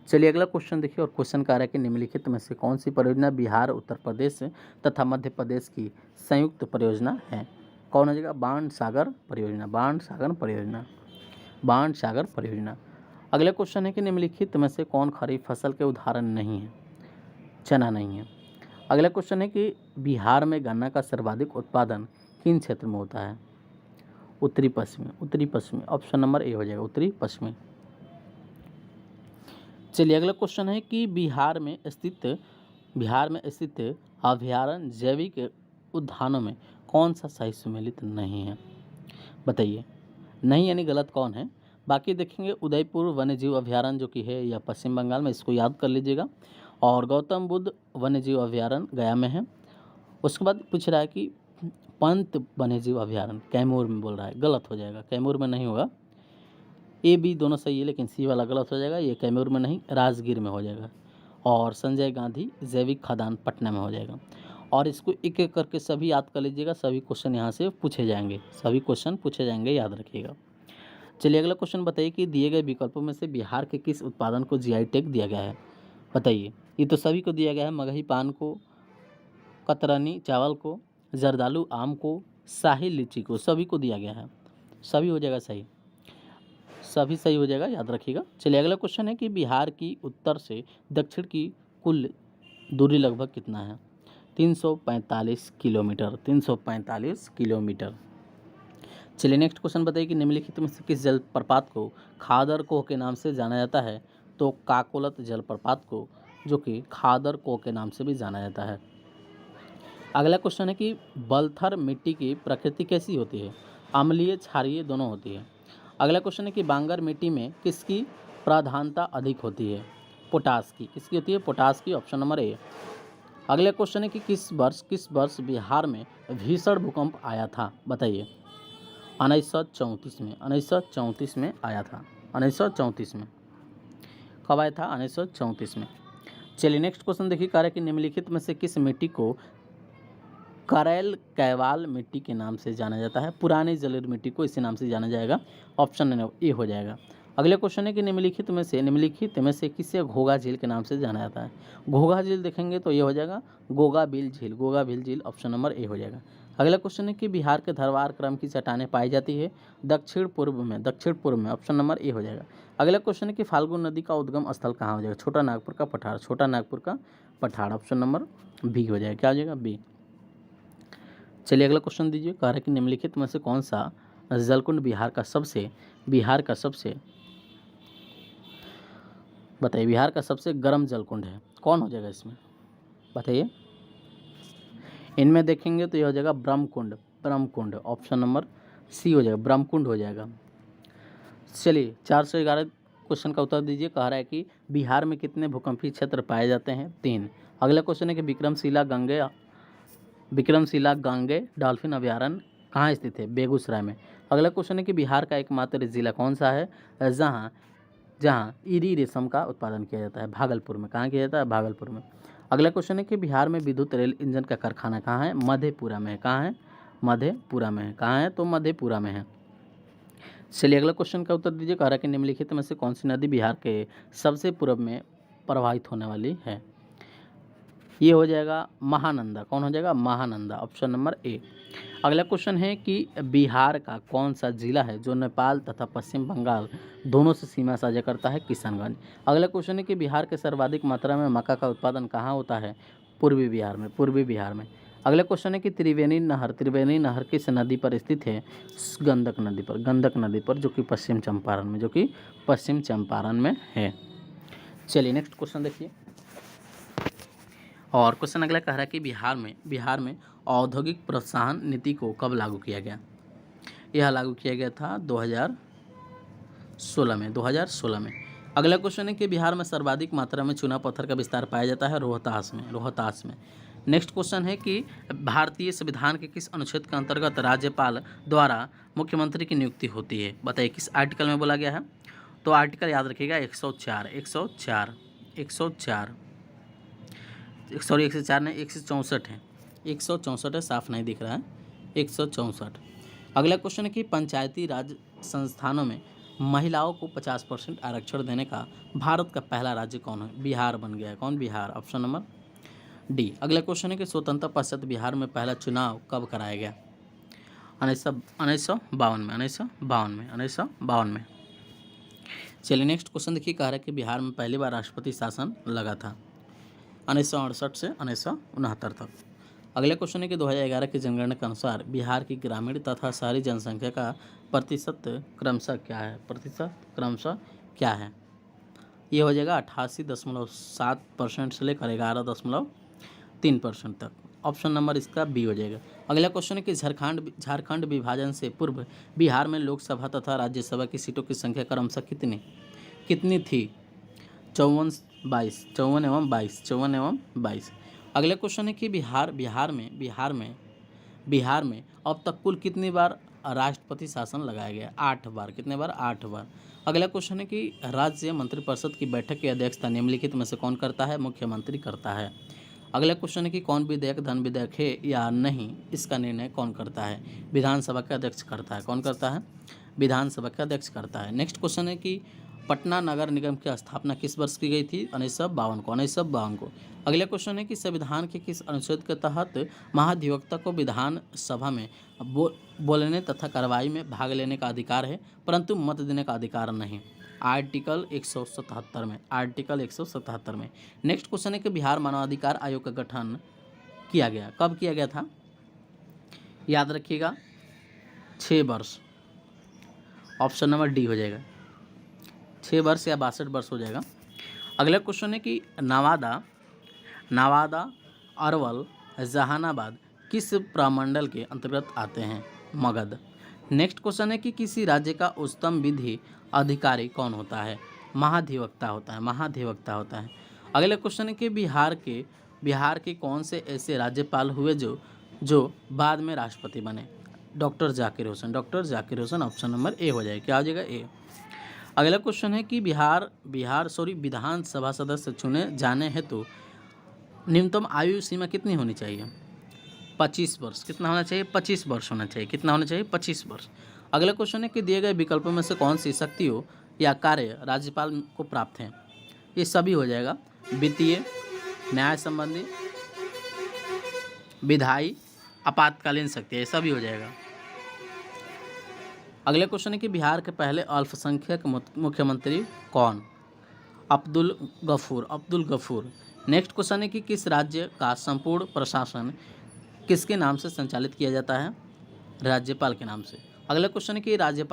चलिए अगला क्वेश्चन देखिए, और क्वेश्चन कह रहा है कि निम्नलिखित में से कौन सी परियोजना बिहार, उत्तर प्रदेश तथा मध्य प्रदेश की संयुक्त परियोजना है? कौन हो जाएगा? बाण सागर परियोजना। अगला क्वेश्चन है कि निम्नलिखित में से कौन खरीफ फसल के उदाहरण नहीं है? चना नहीं है। अगला क्वेश्चन है कि बिहार में गन्ना का सर्वाधिक उत्पादन किन क्षेत्र में होता है? उत्तरी पश्चिमी। ऑप्शन नंबर ए हो जाएगा, उत्तरी पश्चिमी। चलिए अगला क्वेश्चन है कि बिहार में स्थित अभयारण्य जैविक उद्यानों में कौन सा सही सुमेलित नहीं है? बताइए। नहीं यानी गलत कौन है? बाकी देखेंगे उदयपुर वन्यजीव अभयारण्य जो कि है या पश्चिम बंगाल में, इसको याद कर लीजिएगा। और गौतम बुद्ध वन्यजीव अभयारण्य गया में है। उसके बाद पूछ रहा है कि पंत वन्यजीव अभयारण्य कैमूर में बोल रहा है, गलत हो जाएगा, कैमूर में नहीं होगा। ए बी दोनों सही है लेकिन सी वाला गलत हो जाएगा, ये कैमूर में नहीं, राजगीर में हो जाएगा। और संजय गांधी जैविक खदान पटना में हो जाएगा। और इसको एक एक करके सभी याद कर लीजिएगा, सभी क्वेश्चन यहाँ से पूछे जाएंगे, याद रखिएगा। चलिए अगला क्वेश्चन बताइए कि दिए गए विकल्पों में से बिहार के किस उत्पादन को जीआई टैग दिया गया है? बताइए। ये तो सभी को दिया गया है, मगही पान को, कतरनी चावल को, जर्दालू आम को, शाही लीची को, सभी को दिया गया है। सभी हो जाएगा सही, सभी सही हो जाएगा, याद रखिएगा। चलिए अगला क्वेश्चन है कि बिहार की उत्तर से दक्षिण की कुल दूरी लगभग कितना है? 345 किलोमीटर। चलिए नेक्स्ट क्वेश्चन बताइए कि निम्नलिखित में से किस जलप्रपात को खादर कोह के नाम से जाना जाता है? तो काकोलत जलप्रपात को, जो कि खादर कोह के नाम से भी जाना जाता है। अगला क्वेश्चन है कि बलथर मिट्टी की प्रकृति कैसी होती है? अम्लीय, क्षारीय दोनों होती है। अगला क्वेश्चन है कि बांगर मिट्टी में किसकी प्रधानता अधिक होती है? पोटास की। किसकी होती है? पोटास की। ऑप्शन नंबर ए। अगला क्वेश्चन है कि किस वर्ष बिहार में भीषण भूकंप आया था? बताइए। 1934 में। 1934 में आया था। 1934 में कब आया था? 1934 में। चलिए नेक्स्ट क्वेश्चन देखिए, कह रहा है कि निम्नलिखित में से किस मिट्टी को करैल कैवाल मिट्टी के नाम से जाना जाता है? पुरानी जलोढ़ मिट्टी को इसी नाम से जाना जाएगा। ऑप्शन ए हो जाएगा। अगले क्वेश्चन है कि निम्नलिखित में से किसे घोघा झील के नाम से जाना जाता है? घोघा झील देखेंगे तो ये हो जाएगा गोगा बिल झील। ऑप्शन नंबर ए हो जाएगा। अगला क्वेश्चन है कि बिहार के धरवार क्रम की चट्टानें पाई जाती है दक्षिण पूर्व में। ऑप्शन नंबर ए हो जाएगा। अगला क्वेश्चन है कि फाल्गु नदी का उद्गम स्थल कहाँ हो जाएगा? छोटा नागपुर का पठार। ऑप्शन नंबर बी हो जाएगा। क्या हो जाएगा? बी। चलिए अगला क्वेश्चन दीजिए, कह रहा है कि निम्नलिखित में से कौन सा जलकुंड बिहार का सबसे गर्म जलकुंड है? कौन हो जाएगा इसमें? बताइए। इनमें देखेंगे तो यह हो जाएगा ब्रह्मकुंड। ऑप्शन नंबर सी हो जाएगा, ब्रह्मकुंड हो जाएगा। चलिए 411 क्वेश्चन का उत्तर दीजिए। कह रहा है कि बिहार में कितने भूकंपीय क्षेत्र पाए जाते हैं? 3। अगला क्वेश्चन है कि विक्रमशिला गांगे डॉल्फिन अभयारण्य कहाँ स्थित है? बेगूसराय में। अगला क्वेश्चन है कि बिहार का एकमात्र जिला कौन सा है जहाँ ईरी रेशम का उत्पादन किया जाता है? भागलपुर में। कहाँ किया जाता है? भागलपुर में। अगला क्वेश्चन है कि बिहार में विद्युत रेल इंजन का कारखाना कहाँ है? मधेपुरा में। कहाँ है? मधेपुरा में है। कहाँ है? तो मधेपुरा में है। चलिए अगला क्वेश्चन का उत्तर दीजिए। कह रहा है कि निम्नलिखित में से कौन सी नदी बिहार के सबसे पूर्व में प्रवाहित होने वाली है? ये हो जाएगा महानंदा। कौन हो जाएगा? महानंदा, ऑप्शन नंबर ए। अगला क्वेश्चन है कि बिहार का कौन सा जिला है जो नेपाल तथा पश्चिम बंगाल दोनों से सीमा साझा करता है? किशनगंज। अगला क्वेश्चन है कि बिहार के सर्वाधिक मात्रा में मक्का का उत्पादन कहाँ होता है? पूर्वी बिहार में, पूर्वी बिहार में। अगला क्वेश्चन है कि त्रिवेणी नहर किस नदी पर स्थित है? गंडक नदी पर, गंडक नदी पर, जो कि पश्चिम चंपारण में, जो कि पश्चिम चंपारण में है। चलिए नेक्स्ट क्वेश्चन देखिए। और क्वेश्चन अगला कह रहा है कि बिहार में औद्योगिक प्रोत्साहन नीति को कब लागू किया गया? यह लागू किया गया था 2016 में, 2016 में। अगला क्वेश्चन है कि बिहार में सर्वाधिक मात्रा में चूना पत्थर का विस्तार पाया जाता है? रोहतास में, रोहतास में। नेक्स्ट क्वेश्चन है कि भारतीय संविधान के किस अनुच्छेद के अंतर्गत राज्यपाल द्वारा मुख्यमंत्री की नियुक्ति होती है? बताइए किस आर्टिकल में बोला गया है? तो आर्टिकल याद रखिएगा 104, 104, 104, सॉरी 104 नहीं 164 है, 164 है, साफ नहीं दिख रहा है, 164। अगला क्वेश्चन है कि पंचायती राज संस्थानों में महिलाओं को 50% आरक्षण देने का भारत का पहला राज्य कौन है? बिहार बन गया है। कौन? Bihar, option number D. अगला क्वेश्चन है कि स्वतंत्रता पश्चात बिहार में पहला चुनाव कब कराया गया? 1952 में, 1952 में। चलिए नेक्स्ट क्वेश्चन देखिए, कह रहा है कि बिहार में पहली बार राष्ट्रपति शासन लगा था 1968 से 1969 तक। अगला क्वेश्चन है कि 2011 की जनगणना के अनुसार बिहार की ग्रामीण तथा शहरी जनसंख्या का प्रतिशत क्रमशः क्या है? प्रतिशत क्रमशः क्या है? ये हो जाएगा 88.7% से लेकर 11.3% तक। ऑप्शन नंबर इसका बी हो जाएगा। अगला क्वेश्चन है कि झारखंड विभाजन से पूर्व बिहार में लोकसभा तथा राज्यसभा की सीटों की संख्या क्रमशः कितनी थी? 54 एवं 22। अगला क्वेश्चन है कि बिहार में अब तक कुल कितनी बार राष्ट्रपति शासन लगाया गया? 8 बार। कितने बार? 8 बार। अगला क्वेश्चन है कि राज्य मंत्रिपरिषद की बैठक की अध्यक्षता निम्नलिखित में से कौन करता है? मुख्यमंत्री करता है। अगला क्वेश्चन है कि कौन विधेयक धन विधेयक है या नहीं, इसका निर्णय कौन करता है? विधानसभा का अध्यक्ष करता है। कौन करता है? विधानसभा का अध्यक्ष करता है। नेक्स्ट क्वेश्चन है कि पटना नगर निगम की स्थापना किस वर्ष की गई थी? 1952 को। अगला क्वेश्चन है कि संविधान के किस अनुच्छेद के तहत महाधिवक्ता को विधानसभा में बोलने तथा कार्रवाई में भाग लेने का अधिकार है परंतु मत देने का अधिकार नहीं? आर्टिकल 177 में, आर्टिकल 177 में। नेक्स्ट क्वेश्चन है कि बिहार मानवाधिकार आयोग का गठन किया गया, कब किया गया था? याद रखिएगा 6 वर्ष, ऑप्शन नंबर डी हो जाएगा। 6 वर्ष या 62 वर्ष हो जाएगा। अगला क्वेश्चन है कि नवादा, अरवल, जहानाबाद किस प्रमंडल के अंतर्गत आते हैं? मगध। नेक्स्ट क्वेश्चन है कि किसी राज्य का उच्चतम विधि अधिकारी कौन होता है? महाधिवक्ता होता है, महाधिवक्ता होता है। अगला क्वेश्चन है कि बिहार के कौन से ऐसे राज्यपाल हुए जो बाद में राष्ट्रपति बने? Doctor Zakir Hussain, doctor Zakir Hussain, option number ए हो जाएगा। क्या हो जाएगा? ए। अगला क्वेश्चन है कि विधानसभा सदस्य चुने जाने हेतु न्यूनतम आयु सीमा कितनी होनी चाहिए? 25 वर्ष। कितना होना चाहिए? 25 वर्ष होना चाहिए। कितना होना चाहिए? 25 वर्ष। अगला क्वेश्चन है कि दिए गए विकल्पों में से कौन सी शक्तियों या कार्य राज्यपाल को प्राप्त हैं? ये सभी हो जाएगा, वित्तीय, न्याय संबंधी, विधायी, आपातकालीन शक्ति, ये सभी हो जाएगा। अगला क्वेश्चन है कि बिहार के पहले अल्पसंख्यक मुख्यमंत्री कौन? अब्दुल गफूर। नेक्स्ट क्वेश्चन है कि किस राज्य का संपूर्ण प्रशासन किसके नाम से संचालित किया जाता है? राज्यपाल के नाम से। अगला क्वेश्चन है कि राज्य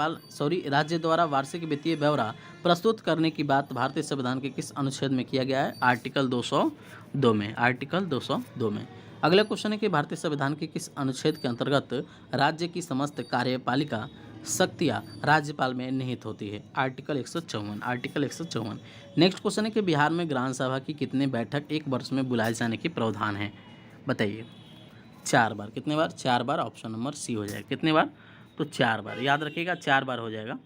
द्वारा वार्षिक वित्तीय ब्यौरा प्रस्तुत करने की बात भारतीय संविधान के किस अनुच्छेद में किया गया है? आर्टिकल 202 में, आर्टिकल 202 में। अगला क्वेश्चन है कि भारतीय संविधान के किस अनुच्छेद के अंतर्गत राज्य की समस्त कार्यपालिका शक्तियाँ राज्यपाल में निहित होती है? Article 154, article 154। नेक्स्ट क्वेश्चन है कि बिहार में ग्राम सभा की कितने बैठक एक वर्ष में बुलाए जाने की प्रावधान है? बताइए। 4 बार। कितने बार? 4 बार, ऑप्शन नंबर सी हो जाएगा। कितने बार? तो 4 बार। याद रखिएगा 4 बार हो जाएगा।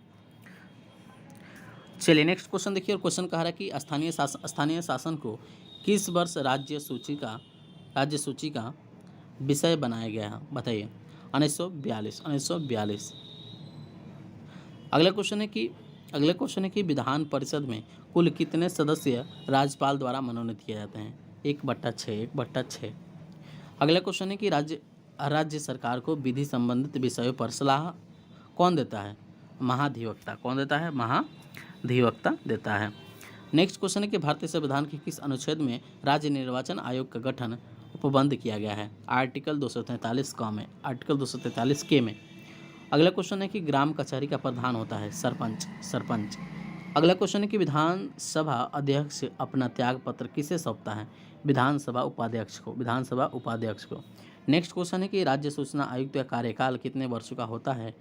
चलिए नेक्स्ट क्वेश्चन देखिए, और क्वेश्चन कह रहा है कि स्थानीय शासन को किस वर्ष राज्य सूची का विषय बनाया गया है? बताइए। 1942। अगला क्वेश्चन है कि विधान परिषद में कुल कितने सदस्य राज्यपाल द्वारा मनोनीत किए जाते हैं? 1/6, 1/6। अगला क्वेश्चन है कि राज्य सरकार को विधि संबंधित विषयों पर सलाह कौन देता है? महाधिवक्ता। कौन देता है? महाधिवक्ता देता है। नेक्स्ट क्वेश्चन है कि भारतीय संविधान के किस अनुच्छेद में राज्य निर्वाचन आयोग का गठन उपबंध किया गया है? आर्टिकल 243 क में, आर्टिकल 243 के में। अगला क्वेश्चन है कि ग्राम कचहरी का प्रधान होता है सरपंच। अगला क्वेश्चन है कि विधानसभा अध्यक्ष अपना त्याग पत्र किसे सौंपता है? विधानसभा उपाध्यक्ष को। नेक्स्ट क्वेश्चन है कि राज्य सूचना आयुक्त का कार्यकाल कितने वर्षों का होता है?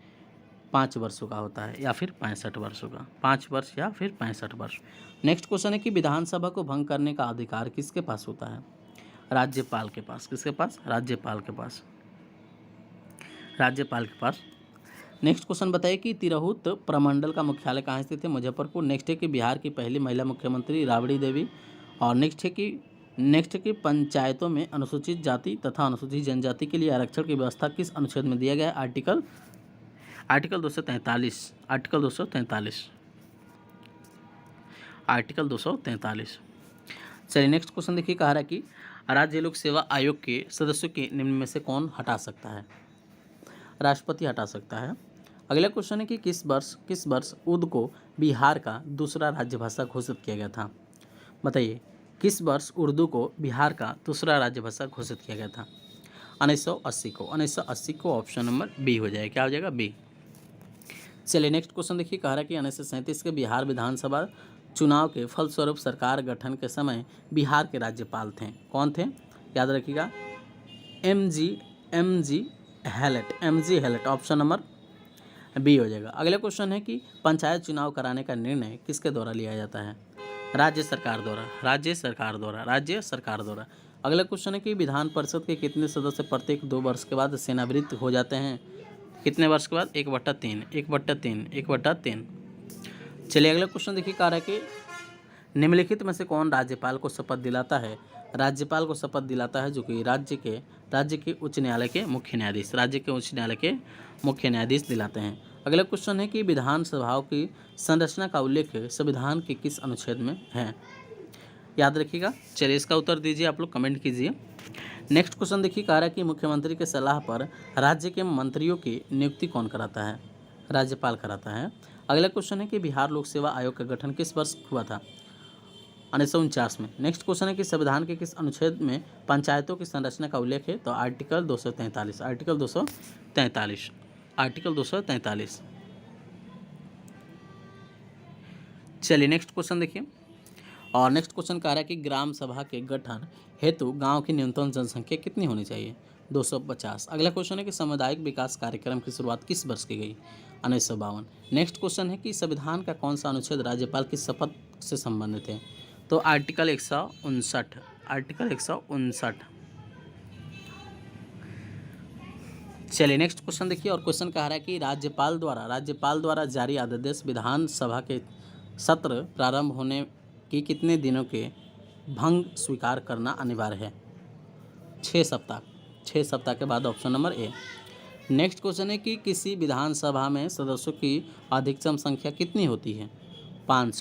5 वर्षों का होता है या फिर 65 वर्षों का, 5 वर्ष या फिर 65 वर्ष। नेक्स्ट क्वेश्चन है कि विधानसभा को भंग करने का अधिकार किसके पास होता है? राज्यपाल के पास। किसके पास? राज्यपाल के पास। नेक्स्ट क्वेश्चन बताइए कि तिरहुत प्रमंडल का मुख्यालय कहाँ स्थित है? मुजफ्फरपुर। नेक्स्ट है कि बिहार की पहली महिला मुख्यमंत्री राबड़ी देवी। और नेक्स्ट है कि पंचायतों में अनुसूचित जाति तथा अनुसूचित जनजाति के लिए आरक्षण की व्यवस्था किस अनुच्छेद में दिया गया है? आर्टिकल 243। चलिए नेक्स्ट क्वेश्चन देखिए, कह रहा है कि राज्य लोक सेवा आयोग के सदस्यों के निम्न में से कौन हटा सकता है? राष्ट्रपति हटा सकता है। अगला क्वेश्चन है कि किस वर्ष उर्दू को बिहार का दूसरा राज्यभाषा घोषित किया गया था? बताइए, किस वर्ष उर्दू को बिहार का दूसरा राज्यभाषा घोषित किया गया था? 1980 को ऑप्शन नंबर बी हो जाएगा। क्या हो जाएगा? बी। चलिए नेक्स्ट क्वेश्चन देखिए, कह रहा है कि 1937 के बिहार विधानसभा चुनाव के फलस्वरूप सरकार गठन के समय बिहार के राज्यपाल थे। कौन थे? याद रखिएगा, M G Hallett. Option number B हो जाएगा। अगला क्वेश्चन है कि पंचायत चुनाव कराने का निर्णय किसके द्वारा लिया जाता है? राज्य सरकार द्वारा। अगला क्वेश्चन है कि विधान परिषद के कितने सदस्य प्रत्येक 2 वर्ष के बाद सेवानिवृत्त हो जाते हैं? कितने वर्ष के बाद? 1/3। चलिए अगला क्वेश्चन देखिए, कह रहा है कि निम्नलिखित में से कौन राज्यपाल को शपथ दिलाता है? राज्यपाल को शपथ दिलाता है जो कि राज्य के उच्च न्यायालय के मुख्य न्यायाधीश दिलाते हैं। अगला क्वेश्चन है कि विधानसभाओं की संरचना का उल्लेख संविधान के किस अनुच्छेद में है? याद रखिएगा। चलिए इसका उत्तर दीजिए, आप लोग कमेंट कीजिए। नेक्स्ट क्वेश्चन देखिए, कह रहा है कि मुख्यमंत्री के सलाह पर राज्य के मंत्रियों की नियुक्ति कौन कराता है? राज्यपाल कराता है। अगला क्वेश्चन है कि बिहार लोक सेवा आयोग का गठन किस वर्ष हुआ था? 1949 में। नेक्स्ट क्वेश्चन है कि संविधान के किस अनुच्छेद में पंचायतों की संरचना का उल्लेख है? तो आर्टिकल 243। चलिए नेक्स्ट क्वेश्चन देखिए, और नेक्स्ट क्वेश्चन कह रहा है कि ग्राम सभा के गठन हेतु गांव की न्यूनतम जनसंख्या कितनी होनी चाहिए? 250। अगला क्वेश्चन है कि सामुदायिक विकास कार्यक्रम की शुरुआत किस वर्ष की गई? 1952। नेक्स्ट क्वेश्चन है कि संविधान का कौन सा अनुच्छेद राज्यपाल की शपथ से संबंधित है? तो आर्टिकल 159। चलिए नेक्स्ट क्वेश्चन देखिए, और क्वेश्चन कह रहा है कि राज्यपाल द्वारा जारी आदेश विधानसभा के सत्र प्रारंभ होने की कितने दिनों के भंग स्वीकार करना अनिवार्य है? 6 सप्ताह के बाद। Option number A. Next question है कि किसी विधानसभा में सदस्यों की अधिकतम संख्या कितनी होती है? 500।